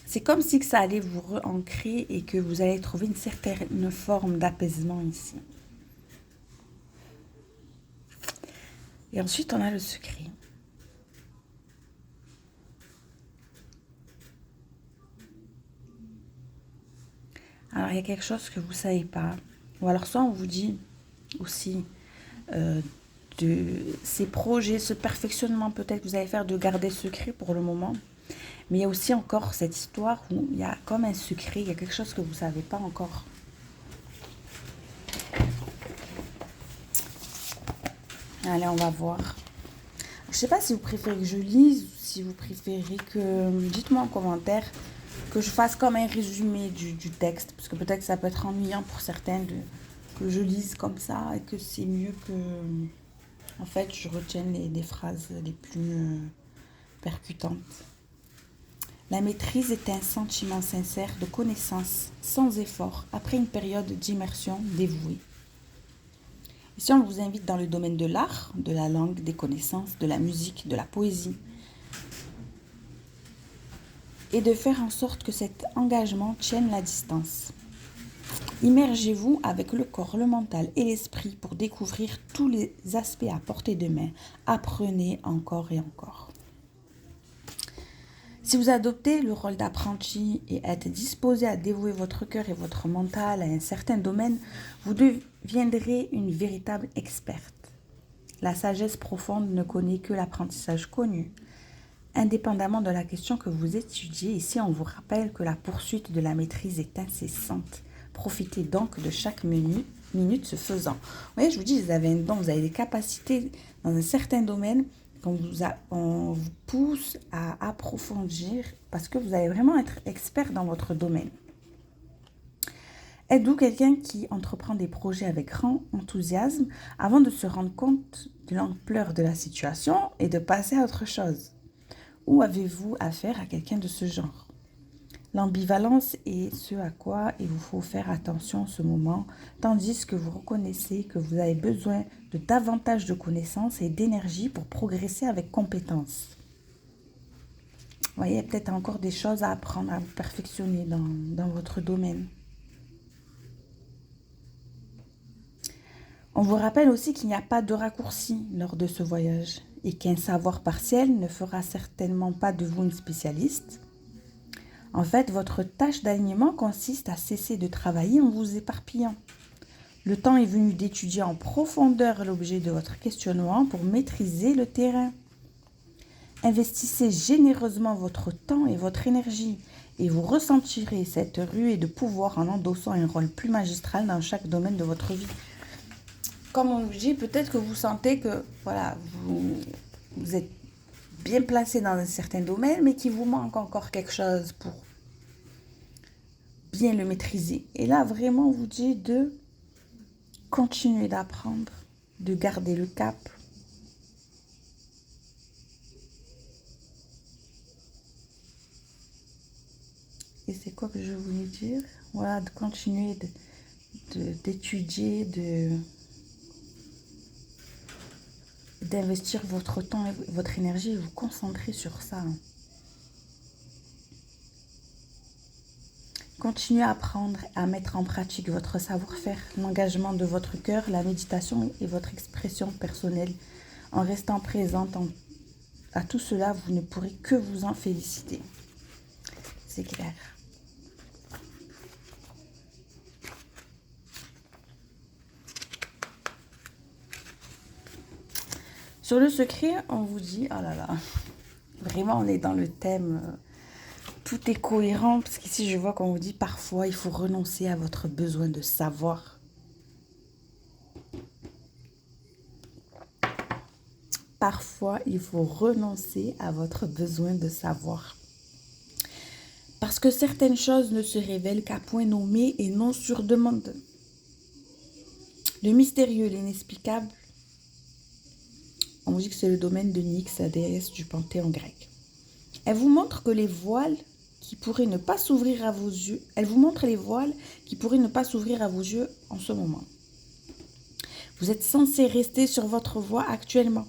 C'est comme si que ça allait vous re-ancrer et que vous allez trouver une certaine forme d'apaisement ici. Et ensuite, on a le secret. Alors, il y a quelque chose que vous ne savez pas. Ou alors, soit on vous dit aussi de ces projets, ce perfectionnement peut-être que vous allez faire, de garder secret pour le moment. Mais il y a aussi encore cette histoire où il y a comme un secret, il y a quelque chose que vous ne savez pas encore. Allez, on va voir. Je ne sais pas si vous préférez que je lise ou si vous préférez que... Dites-moi en commentaire que je fasse comme un résumé du texte. Parce que peut-être que ça peut être ennuyant pour certains que je lise comme ça et que c'est mieux que... En fait, je retienne les phrases les plus percutantes. La maîtrise est un sentiment sincère de connaissance, sans effort, après une période d'immersion dévouée. Ici, on vous invite dans le domaine de l'art, de la langue, des connaissances, de la musique, de la poésie, et de faire en sorte que cet engagement tienne la distance. Immergez-vous avec le corps, le mental et l'esprit pour découvrir tous les aspects à portée de main. Apprenez encore et encore. Si vous adoptez le rôle d'apprenti et êtes disposé à dévouer votre cœur et votre mental à un certain domaine, vous deviendrez une véritable experte. La sagesse profonde ne connaît que l'apprentissage connu. Indépendamment de la question que vous étudiez, ici on vous rappelle que la poursuite de la maîtrise est incessante. Profitez donc de chaque minute ce faisant. Vous voyez, je vous dis, vous avez un don, vous avez des capacités dans un certain domaine. On vous pousse à approfondir parce que vous allez vraiment être expert dans votre domaine. Êtes-vous quelqu'un qui entreprend des projets avec grand enthousiasme avant de se rendre compte de l'ampleur de la situation et de passer à autre chose? Ou avez-vous affaire à quelqu'un de ce genre? L'ambivalence est ce à quoi il vous faut faire attention en ce moment, tandis que vous reconnaissez que vous avez besoin de davantage de connaissances et d'énergie pour progresser avec compétence. Vous voyez, il y a peut-être encore des choses à apprendre, à vous perfectionner dans votre domaine. On vous rappelle aussi qu'il n'y a pas de raccourci lors de ce voyage et qu'un savoir partiel ne fera certainement pas de vous une spécialiste. En fait, votre tâche d'alignement consiste à cesser de travailler en vous éparpillant. Le temps est venu d'étudier en profondeur l'objet de votre questionnement pour maîtriser le terrain. Investissez généreusement votre temps et votre énergie et vous ressentirez cette ruée de pouvoir en endossant un rôle plus magistral dans chaque domaine de votre vie. Comme on vous dit, peut-être que vous sentez que voilà, vous êtes bien placé dans un certain domaine, mais qu'il vous manque encore quelque chose pour bien le maîtriser. Et là, vraiment, on vous dit de continuer d'apprendre, de garder le cap. Et c'est quoi que je voulais dire? Voilà, de continuer d'étudier, d'investir votre temps et votre énergie et vous concentrer sur ça. Continuez à apprendre, à mettre en pratique votre savoir-faire, l'engagement de votre cœur, la méditation et votre expression personnelle. En restant présente à tout cela, vous ne pourrez que vous en féliciter. C'est clair. Sur le secret, on vous dit, oh là là, vraiment on est dans le thème tout est cohérent, parce qu'ici, je vois qu'on vous dit parfois, il faut renoncer à votre besoin de savoir. Parfois, il faut renoncer à votre besoin de savoir. Parce que certaines choses ne se révèlent qu'à point nommé et non sur demande. Le mystérieux, l'inexplicable, on vous dit que c'est le domaine de Nyx, la déesse du panthéon grec. Elle vous montre que les voiles qui pourraient ne pas s'ouvrir à vos yeux, elle vous montre les voiles qui pourraient ne pas s'ouvrir à vos yeux en ce moment. Vous êtes censé rester sur votre voie actuellement,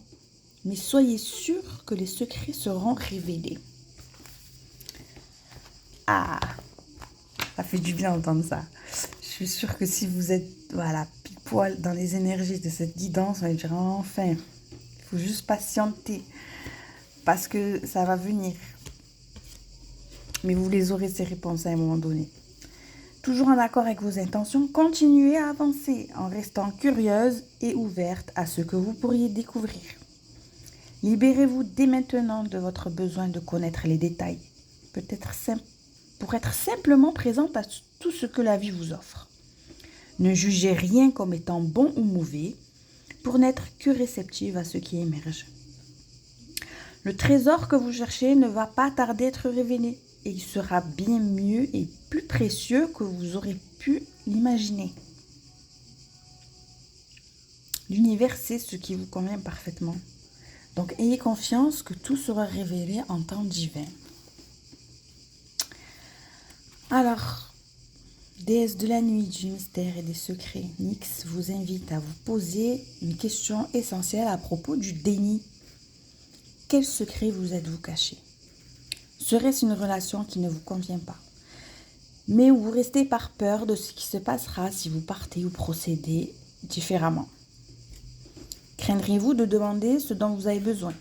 mais soyez sûr que les secrets seront révélés. Ah, ça fait du bien d'entendre ça. Je suis sûre que si vous êtes, voilà, pile poil dans les énergies de cette guidance, on va dire enfin, il faut juste patienter parce que ça va venir. Mais vous les aurez ces réponses à un moment donné. Toujours en accord avec vos intentions, continuez à avancer en restant curieuse et ouverte à ce que vous pourriez découvrir. Libérez-vous dès maintenant de votre besoin de connaître les détails, pour être simplement présente à tout ce que la vie vous offre. Ne jugez rien comme étant bon ou mauvais, pour n'être que réceptive à ce qui émerge. Le trésor que vous cherchez ne va pas tarder à être révélé, et il sera bien mieux et plus précieux que vous aurez pu l'imaginer. L'univers sait ce qui vous convient parfaitement. Donc, ayez confiance que tout sera révélé en temps divin. Alors, déesse de la nuit, du mystère et des secrets, Nyx vous invite à vous poser une question essentielle à propos du déni. Quel secret vous êtes-vous caché ? Serait-ce une relation qui ne vous convient pas, mais où vous restez par peur de ce qui se passera si vous partez ou procédez différemment? Craindriez-vous de demander ce dont vous avez besoin?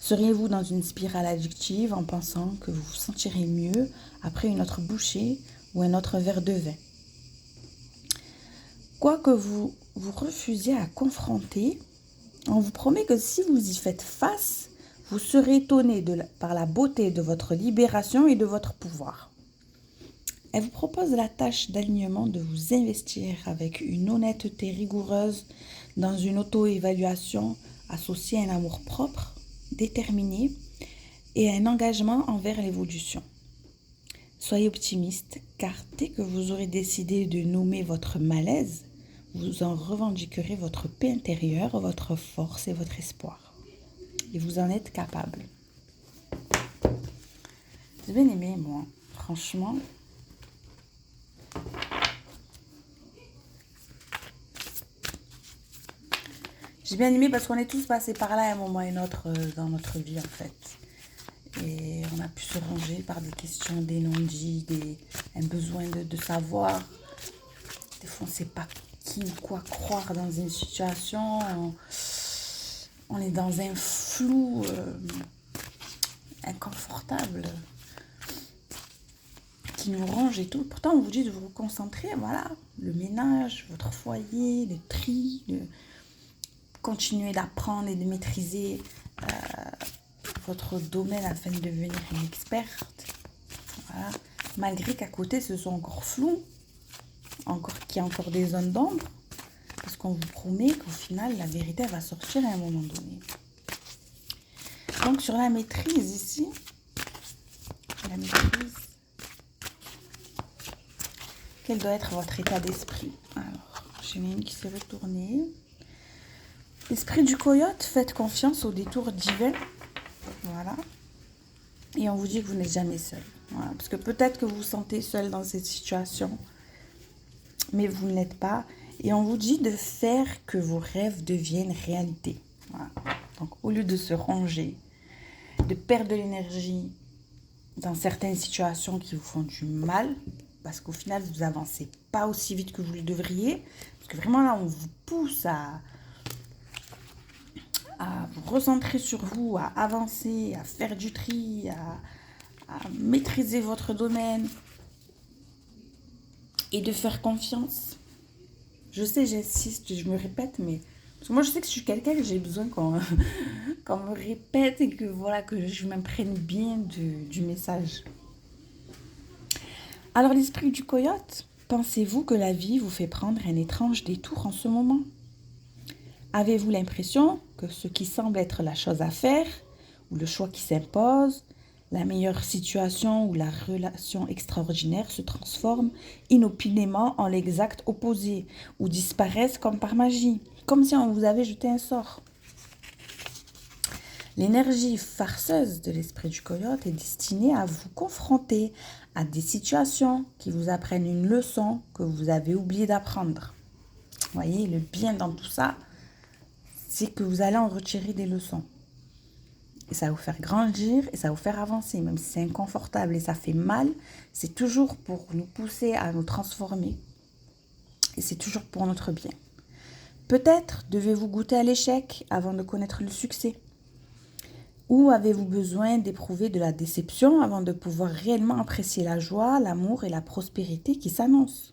Seriez-vous dans une spirale addictive en pensant que vous vous sentirez mieux après une autre bouchée ou un autre verre de vin? Quoi que vous vous refusiez à confronter, on vous promet que si vous y faites face, vous serez étonné par la beauté de votre libération et de votre pouvoir. Elle vous propose la tâche d'alignement de vous investir avec une honnêteté rigoureuse dans une auto-évaluation associée à un amour-propre, déterminé et à un engagement envers l'évolution. Soyez optimiste, car dès que vous aurez décidé de nommer votre malaise, vous en revendiquerez votre paix intérieure, votre force et votre espoir. Et vous en êtes capable. J'ai bien aimé, moi. Franchement. J'ai bien aimé parce qu'on est tous passés par là à un moment et un autre dans notre vie, en fait. Et on a pu se ranger par des questions, des non-dits, un besoin de savoir. Des fois, on ne sait pas qui ou quoi croire dans une situation. On est dans un flou inconfortable qui nous ronge et tout. Pourtant, on vous dit de vous concentrer, voilà, le ménage, votre foyer, le tri, continuer d'apprendre et de maîtriser votre domaine afin de devenir une experte. Voilà. Malgré qu'à côté, ce soit encore flou, qu'il y a encore des zones d'ombre. Parce qu'on vous promet qu'au final, la vérité va sortir à un moment donné. Donc, sur la maîtrise ici, quel doit être votre état d'esprit? Alors, j'en ai une qui s'est retournée. Esprit du coyote, faites confiance au détour divin. Voilà. Et on vous dit que vous n'êtes jamais seul. Voilà. Parce que peut-être que vous vous sentez seul dans cette situation, mais vous ne l'êtes pas. Et on vous dit de faire que vos rêves deviennent réalité. Voilà. Donc, au lieu de se ranger, de perdre de l'énergie dans certaines situations qui vous font du mal, parce qu'au final, vous n'avancez pas aussi vite que vous le devriez. Parce que vraiment, là, on vous pousse à vous recentrer sur vous, à avancer, à faire du tri, à maîtriser votre domaine et de faire confiance. Je sais, j'insiste, je me répète, mais parce que moi, je sais que je suis quelqu'un que j'ai besoin qu'on me répète et que, voilà, que je m'imprègne bien du message. Alors l'esprit du coyote, pensez-vous que la vie vous fait prendre un étrange détour en ce moment? Avez-vous l'impression que ce qui semble être la chose à faire, ou le choix qui s'impose, la meilleure situation ou la relation extraordinaire se transforme inopinément en l'exact opposé, ou disparaissent comme par magie, comme si on vous avait jeté un sort? L'énergie farceuse de l'esprit du coyote est destinée à vous confronter à des situations qui vous apprennent une leçon que vous avez oublié d'apprendre. Vous voyez, le bien dans tout ça, c'est que vous allez en retirer des leçons. Et ça va vous faire grandir et ça va vous faire avancer, même si c'est inconfortable et ça fait mal, c'est toujours pour nous pousser à nous transformer. Et c'est toujours pour notre bien. Peut-être devez-vous goûter à l'échec avant de connaître le succès. Ou avez-vous besoin d'éprouver de la déception avant de pouvoir réellement apprécier la joie, l'amour et la prospérité qui s'annoncent?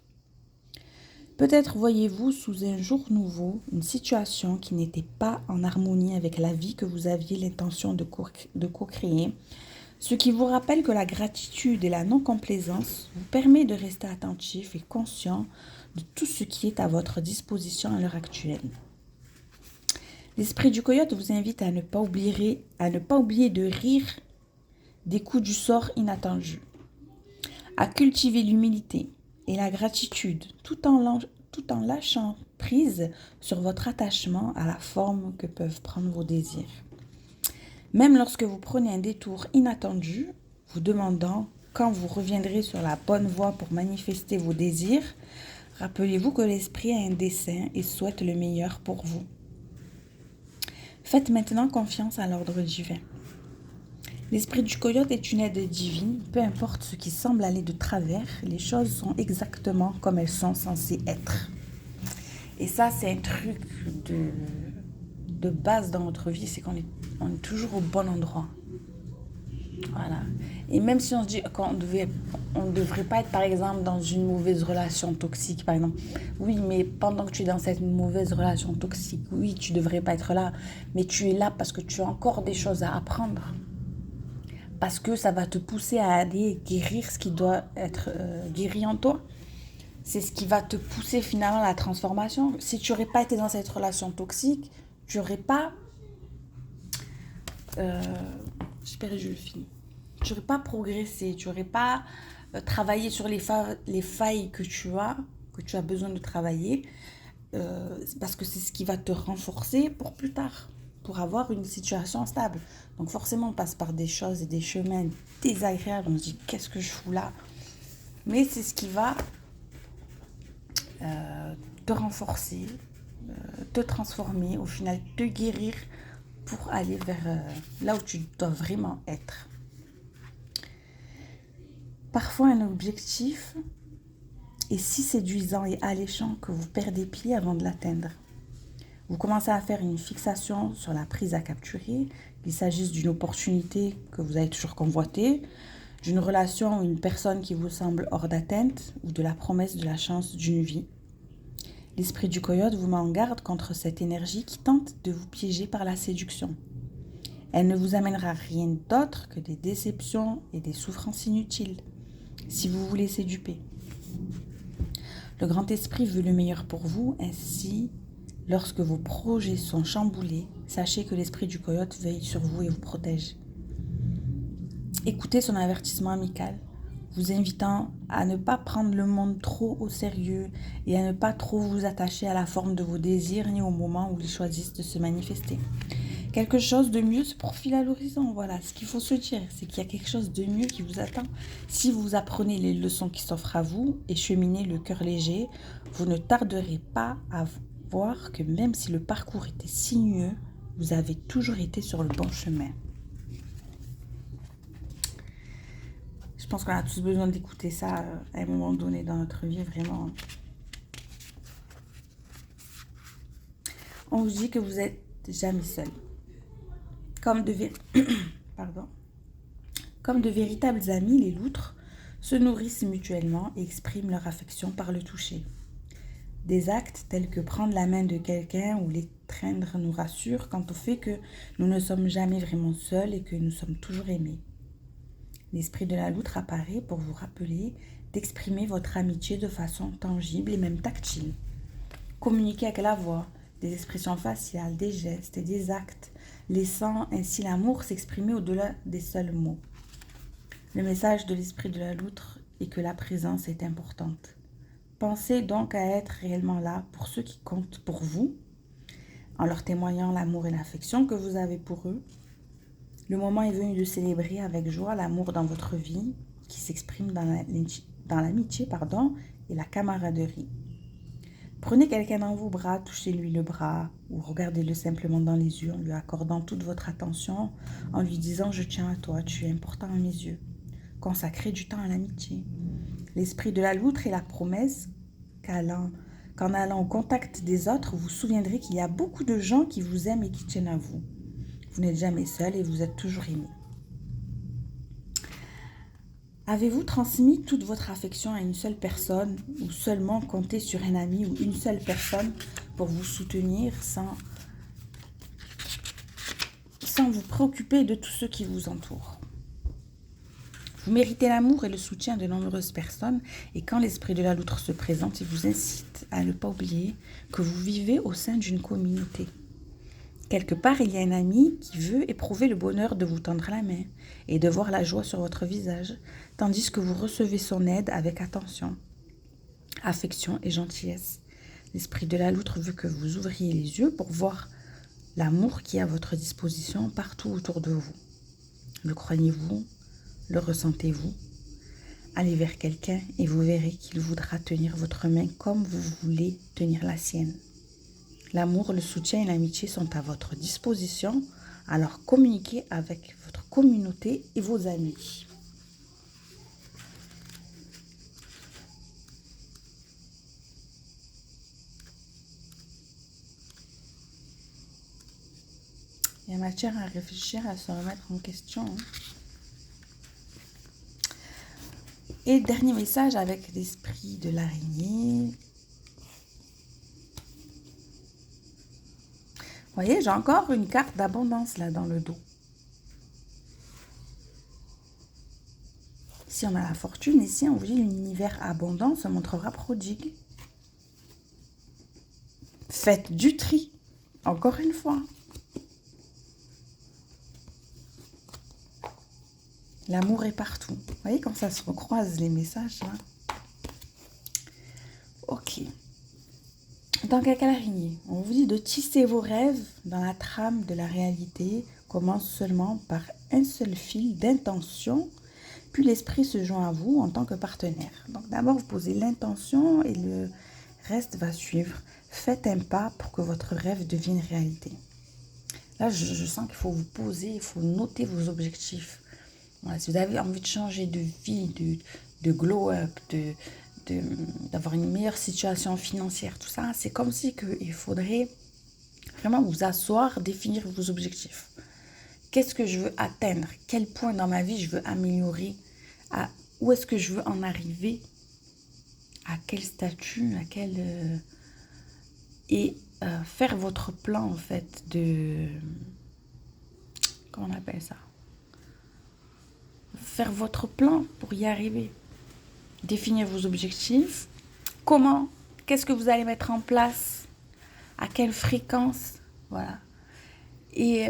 Peut-être voyez-vous sous un jour nouveau une situation qui n'était pas en harmonie avec la vie que vous aviez l'intention de co-créer, ce qui vous rappelle que la gratitude et la non-complaisance vous permet de rester attentif et conscient de tout ce qui est à votre disposition à l'heure actuelle. L'esprit du coyote vous invite à ne pas oublier de rire des coups du sort inattendus, à cultiver l'humilité et la gratitude tout en lâchant prise sur votre attachement à la forme que peuvent prendre vos désirs. Même lorsque vous prenez un détour inattendu, vous demandant quand vous reviendrez sur la bonne voie pour manifester vos désirs, rappelez-vous que l'esprit a un dessein et souhaite le meilleur pour vous. Faites maintenant confiance à l'ordre divin. L'esprit du coyote est une aide divine, peu importe ce qui semble aller de travers, les choses sont exactement comme elles sont censées être. Et ça, c'est un truc de base dans notre vie, c'est qu'on est toujours au bon endroit. Voilà. Et même si on se dit qu'on ne devrait pas être, par exemple, dans une mauvaise relation toxique, par exemple. Oui, mais pendant que tu es dans cette mauvaise relation toxique, oui, tu ne devrais pas être là. Mais tu es là parce que tu as encore des choses à apprendre. Parce que ça va te pousser à aller guérir ce qui doit être guéri en toi. C'est ce qui va te pousser finalement à la transformation. Si tu n'aurais pas été dans cette relation toxique, tu n'aurais pas... J'espère que je le finis. Tu n'aurais pas progressé, tu n'aurais pas travaillé sur les failles que tu as besoin de travailler, parce que c'est ce qui va te renforcer pour plus tard, pour avoir une situation stable. Donc forcément, on passe par des choses et des chemins désagréables. On se dit, qu'est-ce que je fous là? Mais c'est ce qui va te renforcer, te transformer, au final te guérir pour aller vers là où tu dois vraiment être. Parfois, un objectif est si séduisant et alléchant que vous perdez pied avant de l'atteindre. Vous commencez à faire une fixation sur la prise à capturer, qu'il s'agisse d'une opportunité que vous avez toujours convoitée, d'une relation ou une personne qui vous semble hors d'atteinte ou de la promesse de la chance d'une vie. L'esprit du coyote vous met en garde contre cette énergie qui tente de vous piéger par la séduction. Elle ne vous amènera rien d'autre que des déceptions et des souffrances inutiles, si vous vous laissez duper. Le grand esprit veut le meilleur pour vous, ainsi, lorsque vos projets sont chamboulés, sachez que l'esprit du coyote veille sur vous et vous protège. Écoutez son avertissement amical, vous invitant à ne pas prendre le monde trop au sérieux et à ne pas trop vous attacher à la forme de vos désirs ni au moment où ils choisissent de se manifester. Quelque chose de mieux se profile à l'horizon. Voilà, ce qu'il faut se dire, c'est qu'il y a quelque chose de mieux qui vous attend. Si vous apprenez les leçons qui s'offrent à vous et cheminez le cœur léger, vous ne tarderez pas à voir que même si le parcours était sinueux, vous avez toujours été sur le bon chemin. Je pense qu'on a tous besoin d'écouter ça à un moment donné dans notre vie, vraiment. On vous dit que vous n'êtes jamais seul. Comme de véritables amis, les loutres se nourrissent mutuellement et expriment leur affection par le toucher. Des actes tels que prendre la main de quelqu'un ou l'étreindre nous rassurent quant au fait que nous ne sommes jamais vraiment seuls et que nous sommes toujours aimés. L'esprit de la loutre apparaît pour vous rappeler d'exprimer votre amitié de façon tangible et même tactile. Communiquez avec la voix, des expressions faciales, des gestes et des actes, laissant ainsi l'amour s'exprimer au-delà des seuls mots. Le message de l'esprit de la loutre est que la présence est importante. Pensez donc à être réellement là pour ceux qui comptent pour vous, en leur témoignant l'amour et l'affection que vous avez pour eux. Le moment est venu de célébrer avec joie l'amour dans votre vie, qui s'exprime dans l'amitié, et la camaraderie. Prenez quelqu'un dans vos bras, touchez-lui le bras ou regardez-le simplement dans les yeux en lui accordant toute votre attention, en lui disant « Je tiens à toi, tu es important à mes yeux ». Consacrez du temps à l'amitié. L'esprit de la loutre est la promesse qu'en allant au contact des autres, vous vous souviendrez qu'il y a beaucoup de gens qui vous aiment et qui tiennent à vous. Vous n'êtes jamais seul et vous êtes toujours aimé. Avez-vous transmis toute votre affection à une seule personne ou seulement comptez sur un ami ou une seule personne pour vous soutenir sans vous préoccuper de tous ceux qui vous entourent? Vous méritez l'amour et le soutien de nombreuses personnes et quand l'esprit de la loutre se présente, il vous incite à ne pas oublier que vous vivez au sein d'une communauté. Quelque part, il y a un ami qui veut éprouver le bonheur de vous tendre la main et de voir la joie sur votre visage, tandis que vous recevez son aide avec attention, affection et gentillesse. L'esprit de la loutre veut que vous ouvriez les yeux pour voir l'amour qui est à votre disposition partout autour de vous. Le croyez-vous? Le ressentez-vous? Allez vers quelqu'un et vous verrez qu'il voudra tenir votre main comme vous voulez tenir la sienne. L'amour, le soutien et l'amitié sont à votre disposition, alors communiquez avec votre communauté et vos amis. Il y a matière à réfléchir, à se remettre en question. Et dernier message avec l'esprit de l'araignée. Vous voyez, j'ai encore une carte d'abondance là dans le dos. Ici, on a la fortune. Ici, on vous dit l'univers abondant se montrera prodigue. Faites du tri. Encore une fois. L'amour est partout. Vous voyez quand ça se recroise les messages là? Ok. Dans Caca l'araignée, on vous dit de tisser vos rêves dans la trame de la réalité. Commence seulement par un seul fil d'intention, puis l'esprit se joint à vous en tant que partenaire. Donc d'abord, vous posez l'intention et le reste va suivre. Faites un pas pour que votre rêve devienne réalité. Là, je sens qu'il faut vous poser, il faut noter vos objectifs. Voilà, si vous avez envie de changer de vie, de glow-up, d'avoir une meilleure situation financière, tout ça, c'est comme si il faudrait vraiment vous asseoir, définir vos objectifs. Qu'est-ce que je veux atteindre? Quel point dans ma vie je veux améliorer? Où est-ce que je veux en arriver? À quel statut? Faire votre plan, en fait, comment on appelle ça? Faire votre plan pour y arriver. Définir vos objectifs. Comment? Qu'est-ce que vous allez mettre en place? À quelle fréquence? Voilà. Et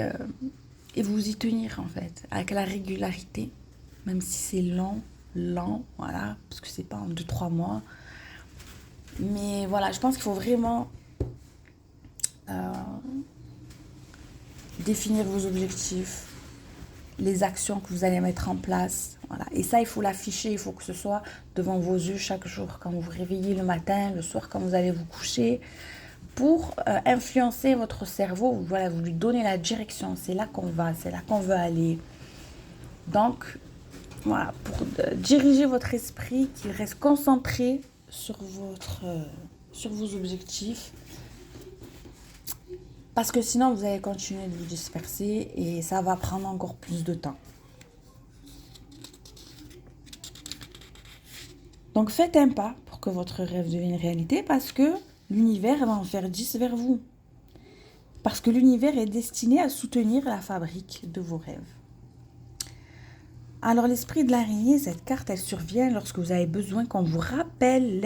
vous y tenir, en fait, avec la régularité, même si c'est lent, voilà, parce que c'est pas en 2-3 mois. Mais voilà, je pense qu'il faut vraiment définir vos objectifs, les actions que vous allez mettre en place. Voilà. Et ça, il faut l'afficher, il faut que ce soit devant vos yeux chaque jour, quand vous vous réveillez le matin, le soir, quand vous allez vous coucher, pour influencer votre cerveau. Voilà, vous lui donnez la direction, c'est là qu'on va, c'est là qu'on veut aller. Donc, voilà, pour diriger votre esprit, qu'il reste concentré sur vos objectifs. Parce que sinon, vous allez continuer de vous disperser et ça va prendre encore plus de temps. Donc, faites un pas pour que votre rêve devienne réalité parce que l'univers va en faire 10 vers vous. Parce que l'univers est destiné à soutenir la fabrique de vos rêves. Alors, l'esprit de l'araignée, cette carte, elle survient lorsque vous avez besoin qu'on vous rappelle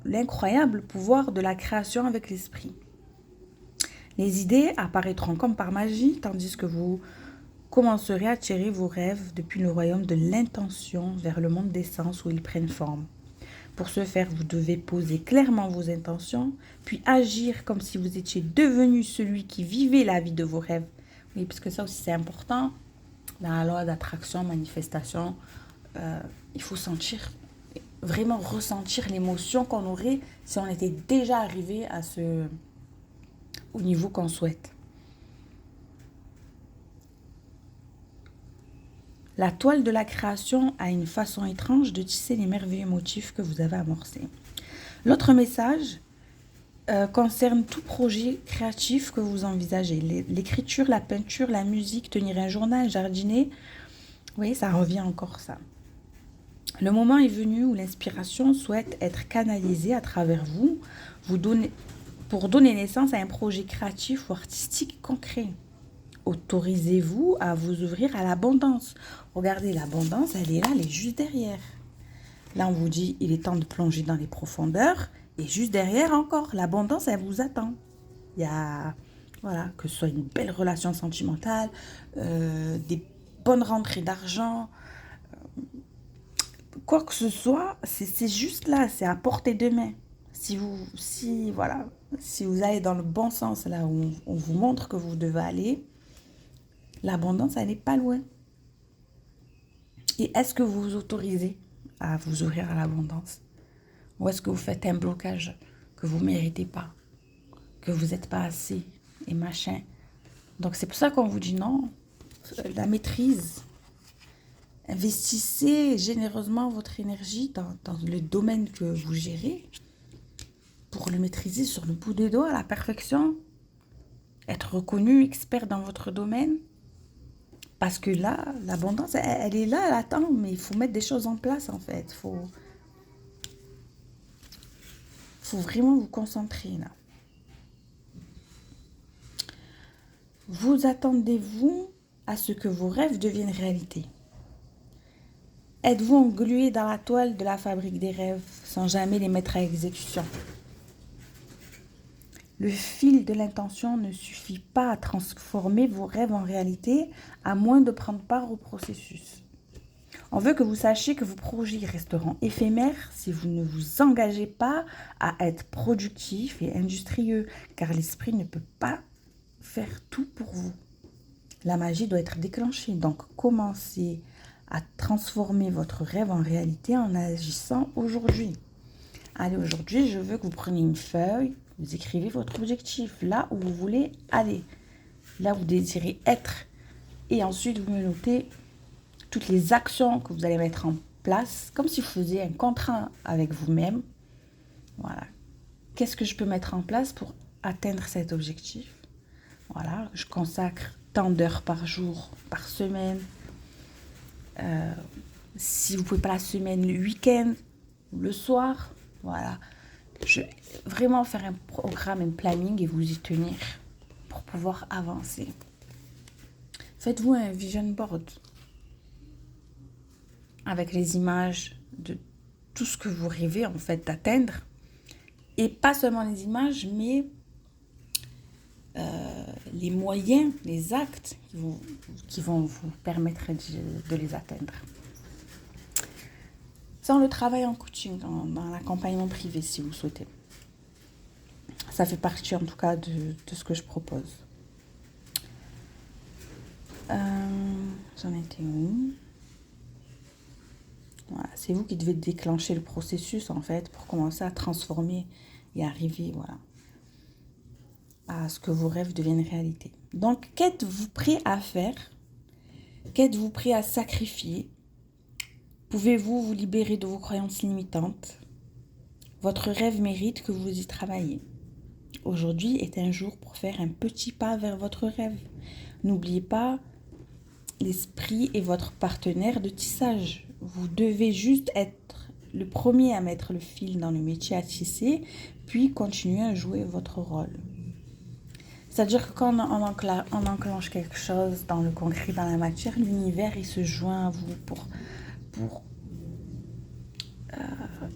l'incroyable pouvoir de la création avec l'esprit. Les idées apparaîtront comme par magie, tandis que vous commencerez à tirer vos rêves depuis le royaume de l'intention vers le monde des sens où ils prennent forme. Pour ce faire, vous devez poser clairement vos intentions, puis agir comme si vous étiez devenu celui qui vivait la vie de vos rêves. Oui, parce que ça aussi c'est important. Dans la loi d'attraction, manifestation, il faut sentir, vraiment ressentir l'émotion qu'on aurait si on était déjà arrivé au niveau qu'on souhaite. La toile de la création a une façon étrange de tisser les merveilleux motifs que vous avez amorcés. L'autre message concerne tout projet créatif que vous envisagez. L'écriture, la peinture, la musique, tenir un journal, jardiner. Oui, ça revient encore ça. Le moment est venu où l'inspiration souhaite être canalisée à travers vous, pour donner naissance à un projet créatif ou artistique concret. Autorisez-vous à vous ouvrir à l'abondance. Regardez, l'abondance, elle est là, elle est juste derrière. Là, on vous dit, il est temps de plonger dans les profondeurs. Et juste derrière encore, l'abondance, elle vous attend. Il y a, voilà, que ce soit une belle relation sentimentale, des bonnes rentrées d'argent, quoi que ce soit, c'est juste là, c'est à portée de main. Si vous allez dans le bon sens, là où on vous montre que vous devez aller, l'abondance, elle n'est pas loin. Et est-ce que vous vous autorisez à vous ouvrir à l'abondance? Ou est-ce que vous faites un blocage que vous ne méritez pas, que vous n'êtes pas assez et machin? Donc c'est pour ça qu'on vous dit non, la maîtrise. Investissez généreusement votre énergie dans le domaine que vous gérez pour le maîtriser sur le bout des doigts à la perfection. Être reconnu expert dans votre domaine. Parce que là, l'abondance, elle est là, elle attend, mais il faut mettre des choses en place en fait. Faut vraiment vous concentrer là. Vous attendez-vous à ce que vos rêves deviennent réalité? Êtes-vous englué dans la toile de la fabrique des rêves sans jamais les mettre à exécution? Le fil de l'intention ne suffit pas à transformer vos rêves en réalité, à moins de prendre part au processus. On veut que vous sachiez que vos projets resteront éphémères si vous ne vous engagez pas à être productif et industrieux, car l'esprit ne peut pas faire tout pour vous. La magie doit être déclenchée, donc commencez à transformer votre rêve en réalité en agissant aujourd'hui. Allez, aujourd'hui, je veux que vous preniez une feuille, vous écrivez votre objectif, là où vous voulez aller, là où vous désirez être. Et ensuite, vous me notez toutes les actions que vous allez mettre en place, comme si vous faisiez un contrat avec vous-même. Voilà. Qu'est-ce que je peux mettre en place pour atteindre cet objectif? Voilà, je consacre tant d'heures par jour, par semaine. Si vous ne pouvez pas la semaine, le week-end, le soir, voilà. Vraiment faire un programme, un planning et vous y tenir pour pouvoir avancer. Faites-vous un vision board avec les images de tout ce que vous rêvez en fait d'atteindre. Et pas seulement les images, mais les moyens, les actes qui vont vous permettre de les atteindre. Ça, on le travaille en coaching, dans l'accompagnement privé, si vous souhaitez. Ça fait partie, en tout cas, de ce que je propose. J'en étais où? Voilà, c'est vous qui devez déclencher le processus, en fait, pour commencer à transformer et arriver, voilà, à ce que vos rêves deviennent réalité. Donc, qu'êtes-vous prêt à faire? Qu'êtes-vous prêt à sacrifier? Pouvez-vous vous libérer de vos croyances limitantes? Votre rêve mérite que vous y travaillez. Aujourd'hui est un jour pour faire un petit pas vers votre rêve. N'oubliez pas, l'esprit est votre partenaire de tissage. Vous devez juste être le premier à mettre le fil dans le métier à tisser, puis continuer à jouer votre rôle. C'est-à-dire que quand on enclenche quelque chose dans le concret, dans la matière, l'univers, il se joint à vous pour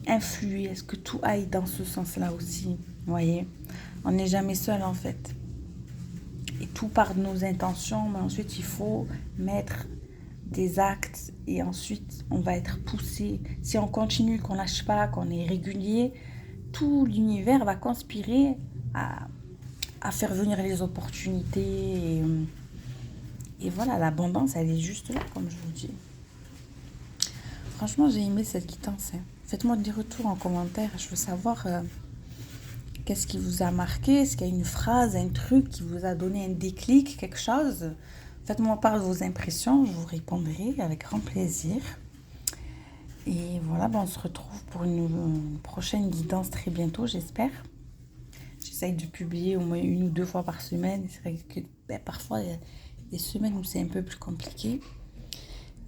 influer. Est-ce que tout aille dans ce sens-là aussi? Vous voyez? On n'est jamais seul, en fait. Et tout part de nos intentions, mais ensuite, il faut mettre des actes et ensuite, on va être poussé. Si on continue, qu'on lâche pas, qu'on est régulier, tout l'univers va conspirer à faire venir les opportunités. Et voilà, l'abondance, elle est juste là, comme je vous dis. Franchement, j'ai aimé cette guidance. Faites-moi des retours en commentaire. Je veux savoir qu'est-ce qui vous a marqué. Est-ce qu'il y a une phrase, un truc qui vous a donné un déclic, quelque chose? Faites-moi part de vos impressions. Je vous répondrai avec grand plaisir. Et voilà, on se retrouve pour une prochaine guidance très bientôt, j'espère. J'essaye de publier au moins 1 ou 2 fois par semaine. C'est vrai que parfois, il y a des semaines où c'est un peu plus compliqué.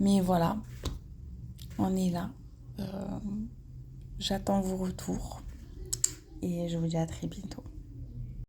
Mais voilà, on est là. J'attends vos retours. Et je vous dis à très bientôt.